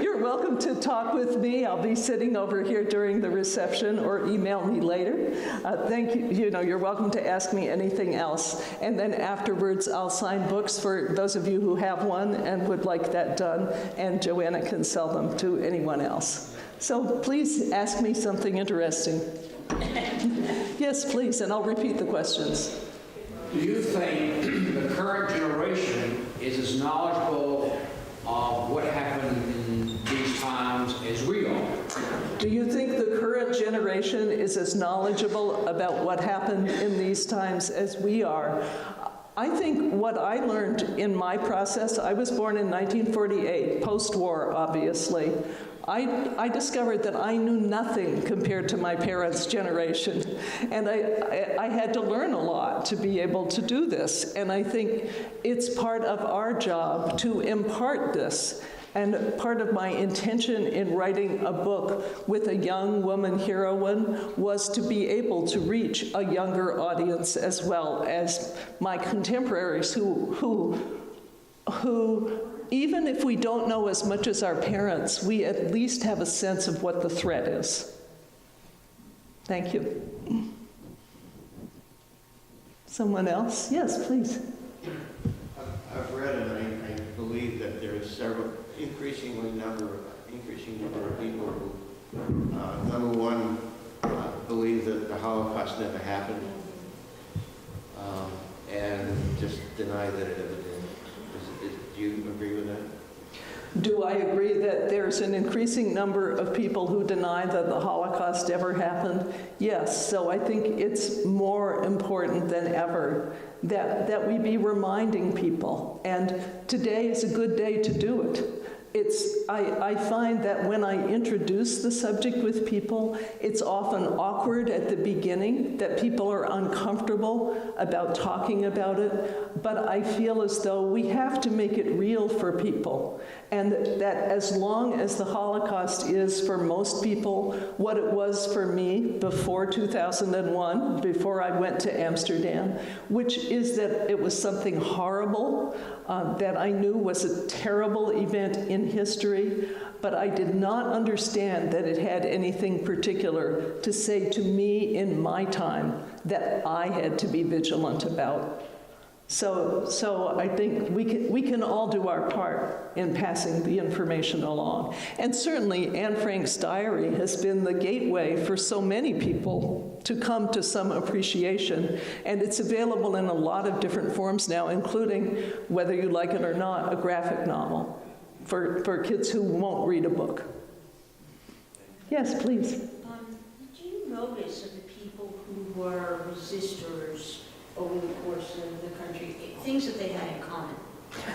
You're welcome to talk with me. I'll be sitting over here during the reception, or email me later. Thank you. You're welcome to ask me anything else. And then afterwards, I'll sign books for those of you who have one and would like that done, and Joanna can sell them to anyone else. So please ask me something interesting. Yes, please, and I'll repeat the questions. Do you think the current generation is as knowledgeable of what happened in these times as we are? Do you think the current generation is as knowledgeable about what happened in these times as we are? I think what I learned in my process, I was born in 1948, post-war, obviously. I discovered that I knew nothing compared to my parents' generation. And I had to learn a lot to be able to do this. And I think it's part of our job to impart this. And part of my intention in writing a book with a young woman heroine was to be able to reach a younger audience as well as my contemporaries who even if we don't know as much as our parents, we at least have a sense of what the threat is. Thank you. Someone else? Yes, please. I've read and I believe that there is several increasing number of people who, number one, believe that the Holocaust never happened, and just deny that it ever did. Do you agree with that? Do I agree that there's an increasing number of people who deny that the Holocaust ever happened? Yes, so I think it's more important than ever that we be reminding people, and today is a good day to do it. I find that when I introduce the subject with people, it's often awkward at the beginning, that people are uncomfortable about talking about it, but I feel as though we have to make it real for people, and that as long as the Holocaust is for most people what it was for me before 2001, before I went to Amsterdam, which is that it was something horrible, that I knew was a terrible event in history, but I did not understand that it had anything particular to say to me in my time that I had to be vigilant about. So I think we can all do our part in passing the information along. And certainly Anne Frank's diary has been the gateway for so many people to come to some appreciation. And it's available in a lot of different forms now, including, whether you like it or not, a graphic novel for kids who won't read a book. Yes, please. Did you notice of the people who were resistors over the course of the country, things that they had in common?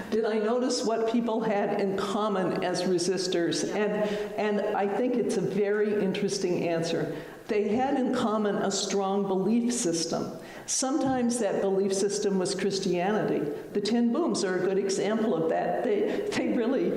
Did I notice what people had in common as resistors? And I think it's a very interesting answer. They had in common a strong belief system. Sometimes that belief system was Christianity. The 10 Booms are a good example of that. They really,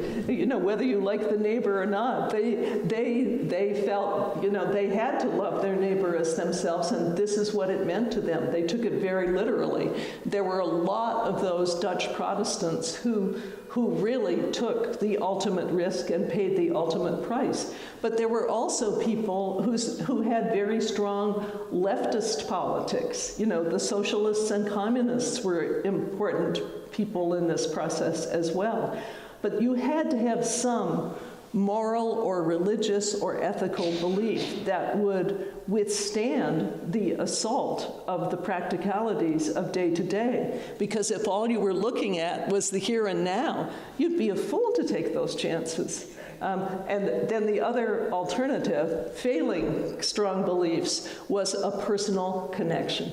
whether you like the neighbor or not, they felt, they had to love their neighbor as themselves, and this is what it meant to them. They took it very literally. There were a lot of those Dutch Protestants who really took the ultimate risk and paid the ultimate price. But there were also people who had very strong leftist politics. The socialists and communists were important people in this process as well. But you had to have some moral or religious or ethical belief that would withstand the assault of the practicalities of day to day. Because if all you were looking at was the here and now, you'd be a fool to take those chances. And then the other alternative, failing strong beliefs, was a personal connection.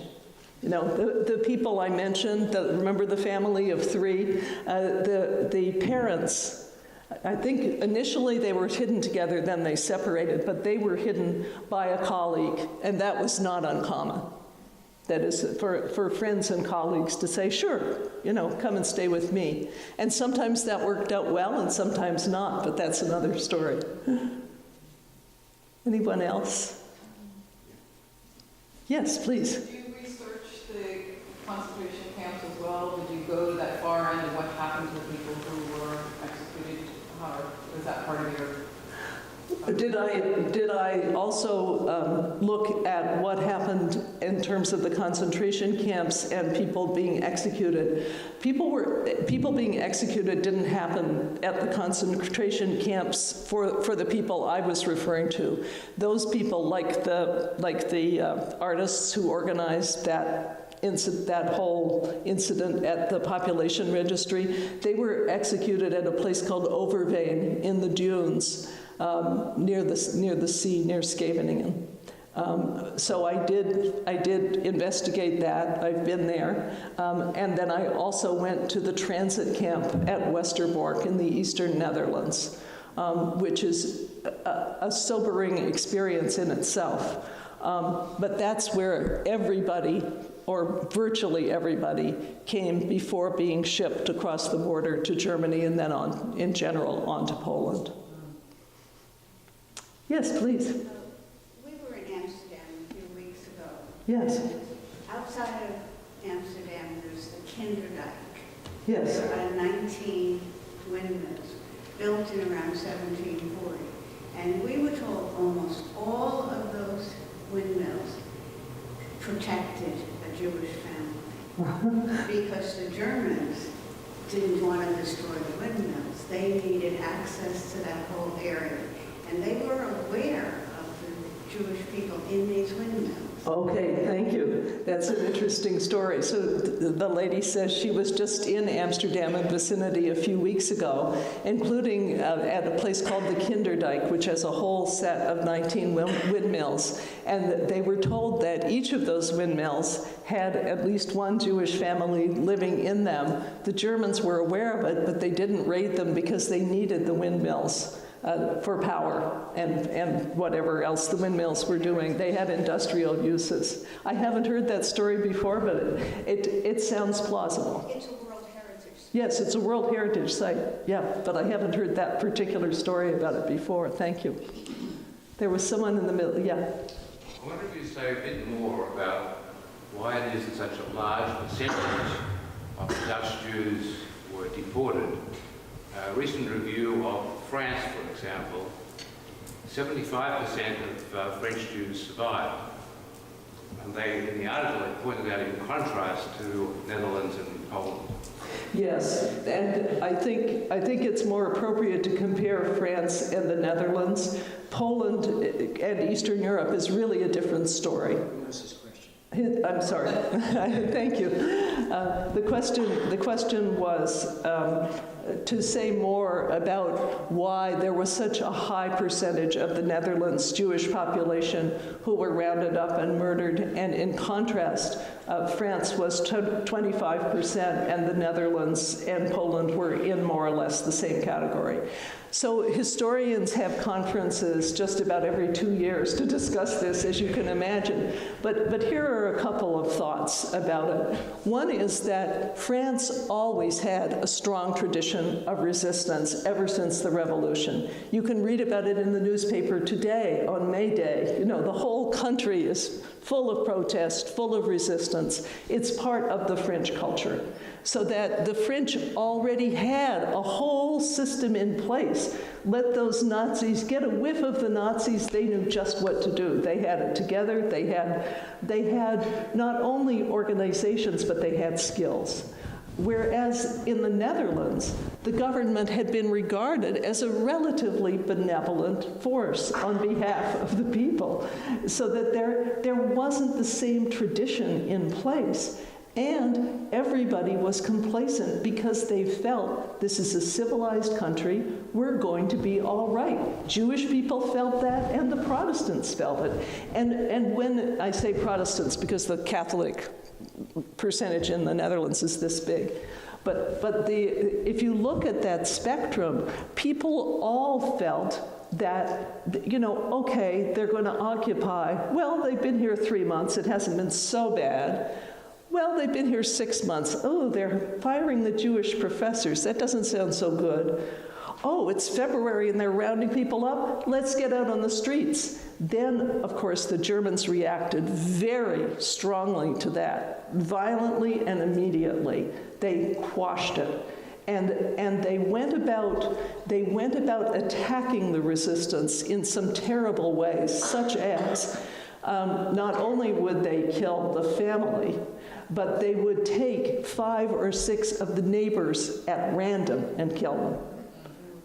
The people I mentioned, remember the family of 3, the parents, I think initially they were hidden together, then they separated, but they were hidden by a colleague, and that was not uncommon. That is, for friends and colleagues to say, sure, come and stay with me. And sometimes that worked out well, and sometimes not, but that's another story. Anyone else? Yes, please. Did you research the concentration camps as well? Did you go to that far end and what happened to the people who were executed? Was that part of your... Did I also look at what happened in terms of the concentration camps and people being executed? People being executed didn't happen at the concentration camps for the people I was referring to. Those people, like the artists who organized that whole incident at the population registry, they were executed at a place called Overveen in the dunes near the sea, near Skeveningen. So I did investigate that. I've been there. And then I also went to the transit camp at Westerbork in the eastern Netherlands, which is a sobering experience in itself. But that's where everybody, or virtually everybody, came before being shipped across the border to Germany and then on, in general, on to Poland. Yes, please. We were in Amsterdam a few weeks ago. Yes. Outside of Amsterdam, there's the Kinderdijk. Yes. There are 19 windmills built in around 1740. And we were told almost all of those windmills protected a Jewish family because the Germans didn't want to destroy the windmills. They needed access to that whole area. And they were aware of the Jewish people in these windmills. Okay, thank you. That's an interesting story. So the lady says she was just in Amsterdam and vicinity a few weeks ago, including at a place called the Kinderdijk, which has a whole set of 19 windmills. And they were told that each of those windmills had at least one Jewish family living in them. The Germans were aware of it, but they didn't raid them because they needed the windmills. For power and whatever else the windmills were doing. They had industrial uses. I haven't heard that story before, but it sounds plausible. It's a World Heritage Site. Yes, it's a World Heritage Site, yeah, but I haven't heard that particular story about it before. Thank you. There was someone in the middle, yeah. I wonder if you say a bit more about why it is that such a large percentage of Dutch Jews were deported. A recent review of France, for example, 75% of French Jews survived. And they, in the article, they pointed out in contrast to Netherlands and Poland. Yes, and I think it's more appropriate to compare France and the Netherlands. Poland and Eastern Europe is really a different story. I'm sorry. Thank you. The question was to say more about why there was such a high percentage of the Netherlands Jewish population who were rounded up and murdered, and in contrast, France was 25%, and the Netherlands and Poland were in more or less the same category. So historians have conferences just about every 2 years to discuss this, as you can imagine. But here are a couple of thoughts about it. One is that France always had a strong tradition of resistance ever since the Revolution. You can read about it in the newspaper today on May Day. You know, the whole country is full of protest, full of resistance. It's part of the French culture. So that the French already had a whole system in place. Let those Nazis get a whiff of the Nazis, they knew just what to do. They had it together. They had not only organizations, but they had skills. Whereas in the Netherlands, the government had been regarded as a relatively benevolent force on behalf of the people, so that there wasn't the same tradition in place. And everybody was complacent because they felt this is a civilized country, we're going to be all right. Jewish people felt that, and the Protestants felt it. And when I say Protestants, because the Catholic percentage in the Netherlands is this big, but if you look at that spectrum, people all felt that, you know, okay, they're going to occupy, well, they've been here 3 months, it hasn't been so bad. Well, they've been here 6 months. Oh, they're firing the Jewish professors. That doesn't sound so good. Oh, it's February and they're rounding people up. Let's get out on the streets. Then, of course, the Germans reacted very strongly to that, violently and immediately. They quashed it. And they went about attacking the resistance in some terrible ways, such as not only would they kill the family, but they would take 5 or 6 of the neighbors at random and kill them.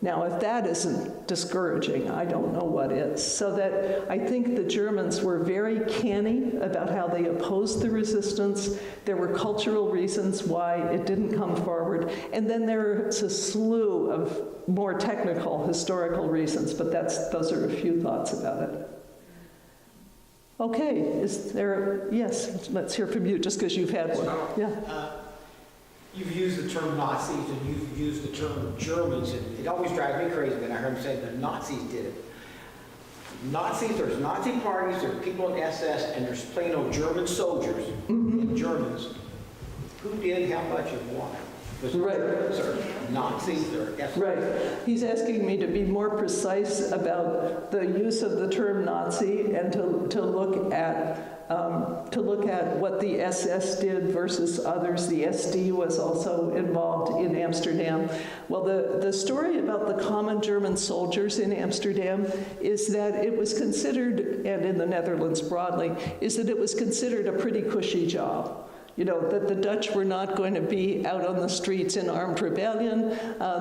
Now, if that isn't discouraging, I don't know what is. So that I think the Germans were very canny about how they opposed the resistance. There were cultural reasons why it didn't come forward. And then there's a slew of more technical, historical reasons, but those are a few thoughts about it. Okay, is there, yes, let's hear from you, just because you've had one. Yeah. you've used the term Nazis and you've used the term Germans, and it always drives me crazy when I heard them say the Nazis did it. Nazis, there's Nazi parties, there's people in SS, and there's plain old German soldiers and Germans. Who did how much and why? Right. Sir, Nazis or SS? Right. He's asking me to be more precise about the use of the term Nazi and to look at what the SS did versus others. The SD was also involved in Amsterdam. Well, the story about the common German soldiers in Amsterdam is that it was considered, and in the Netherlands broadly, is that it was considered a pretty cushy job. You know, that the Dutch were not going to be out on the streets in armed rebellion.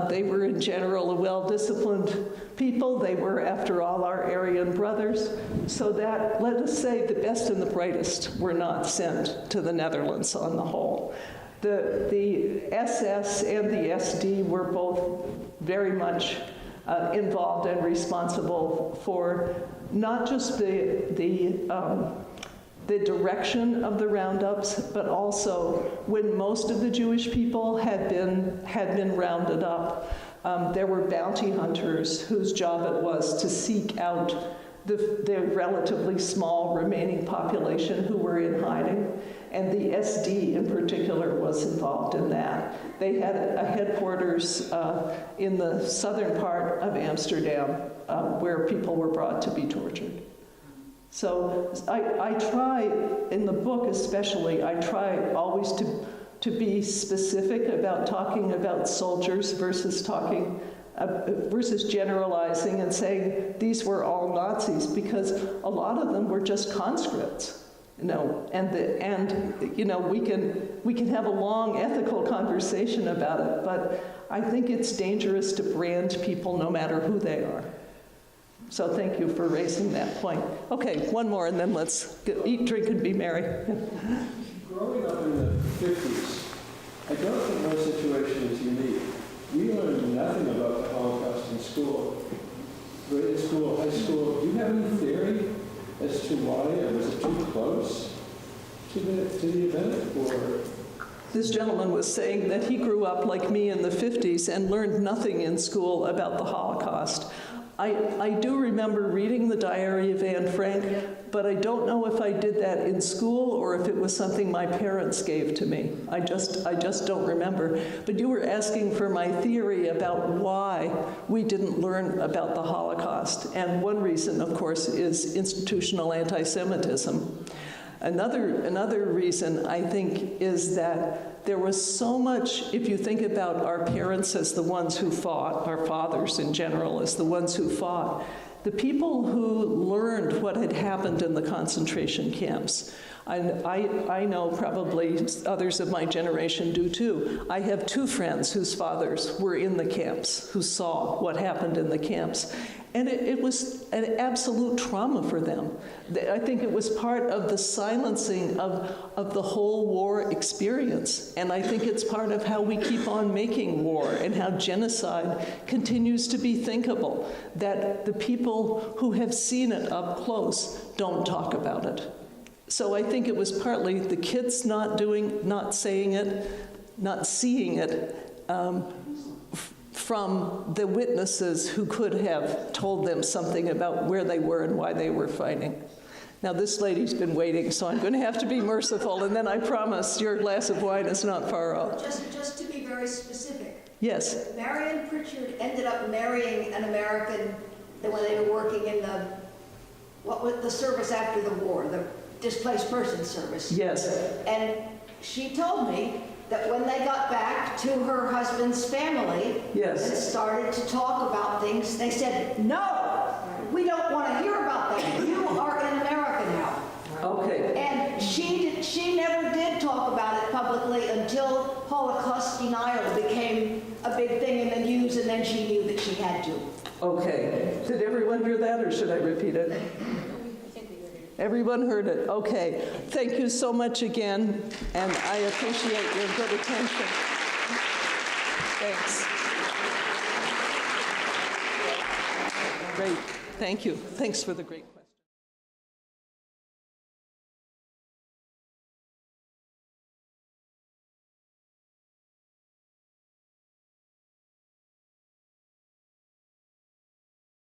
They were, in general, a well-disciplined people. They were, after all, our Aryan brothers. So that, let us say, the best and the brightest were not sent to the Netherlands on the whole. The SS and the SD were both very much involved and responsible for not just the direction of the roundups, but also when most of the Jewish people had been rounded up, there were bounty hunters whose job it was to seek out the relatively small remaining population who were in hiding, and the SD in particular was involved in that. They had a headquarters in the southern part of Amsterdam where people were brought to be tortured. So I try, in the book especially, I try always to be specific about talking about soldiers versus generalizing and saying these were all Nazis, because a lot of them were just conscripts. You know, and you know, we can have a long ethical conversation about it, but I think it's dangerous to brand people no matter who they are. So thank you for raising that point. Okay, one more, and then let's eat, drink, and be merry. Growing up in the 50s, I don't think my situation is unique. We learned nothing about the Holocaust in school. Grade school, high school. Do you have any theory as to why, or was it too close to the event, or? This gentleman was saying that he grew up like me in the 50s and learned nothing in school about the Holocaust. I do remember reading the diary of Anne Frank, but I don't know if I did that in school or if it was something my parents gave to me. I just don't remember. But you were asking for my theory about why we didn't learn about the Holocaust. And one reason, of course, is institutional anti-Semitism. Another reason, I think, is that there was so much, if you think about our parents as the ones who fought, our fathers in general as the ones who fought, the people who learned what had happened in the concentration camps. I know probably others of my generation do too. I have two friends whose fathers were in the camps, who saw what happened in the camps. And it was an absolute trauma for them. I think it was part of the silencing of the whole war experience. And I think it's part of how we keep on making war and how genocide continues to be thinkable, that the people who have seen it up close don't talk about it. So I think it was partly the kids not saying it, not seeing it, from the witnesses who could have told them something about where they were and why they were fighting. Now, this lady's been waiting, so I'm going to have to be merciful, and then I promise your glass of wine is not far off. Just to be very specific. Yes. Marian Pritchard ended up marrying an American when they were working in the service after the war, the displaced persons service. Yes. And she told me that when they got back to her husband's family, yes, and started to talk about things, they said, no, we don't want to hear about that. You are in America now. Okay. And she never did talk about it publicly until Holocaust denial became a big thing in the news, and then she knew that she had to. Okay. Did everyone hear that, or should I repeat it? Everyone heard it. Okay. Thank you so much again, and I appreciate your good attention. Thanks. Great. Thank you. Thanks for the great...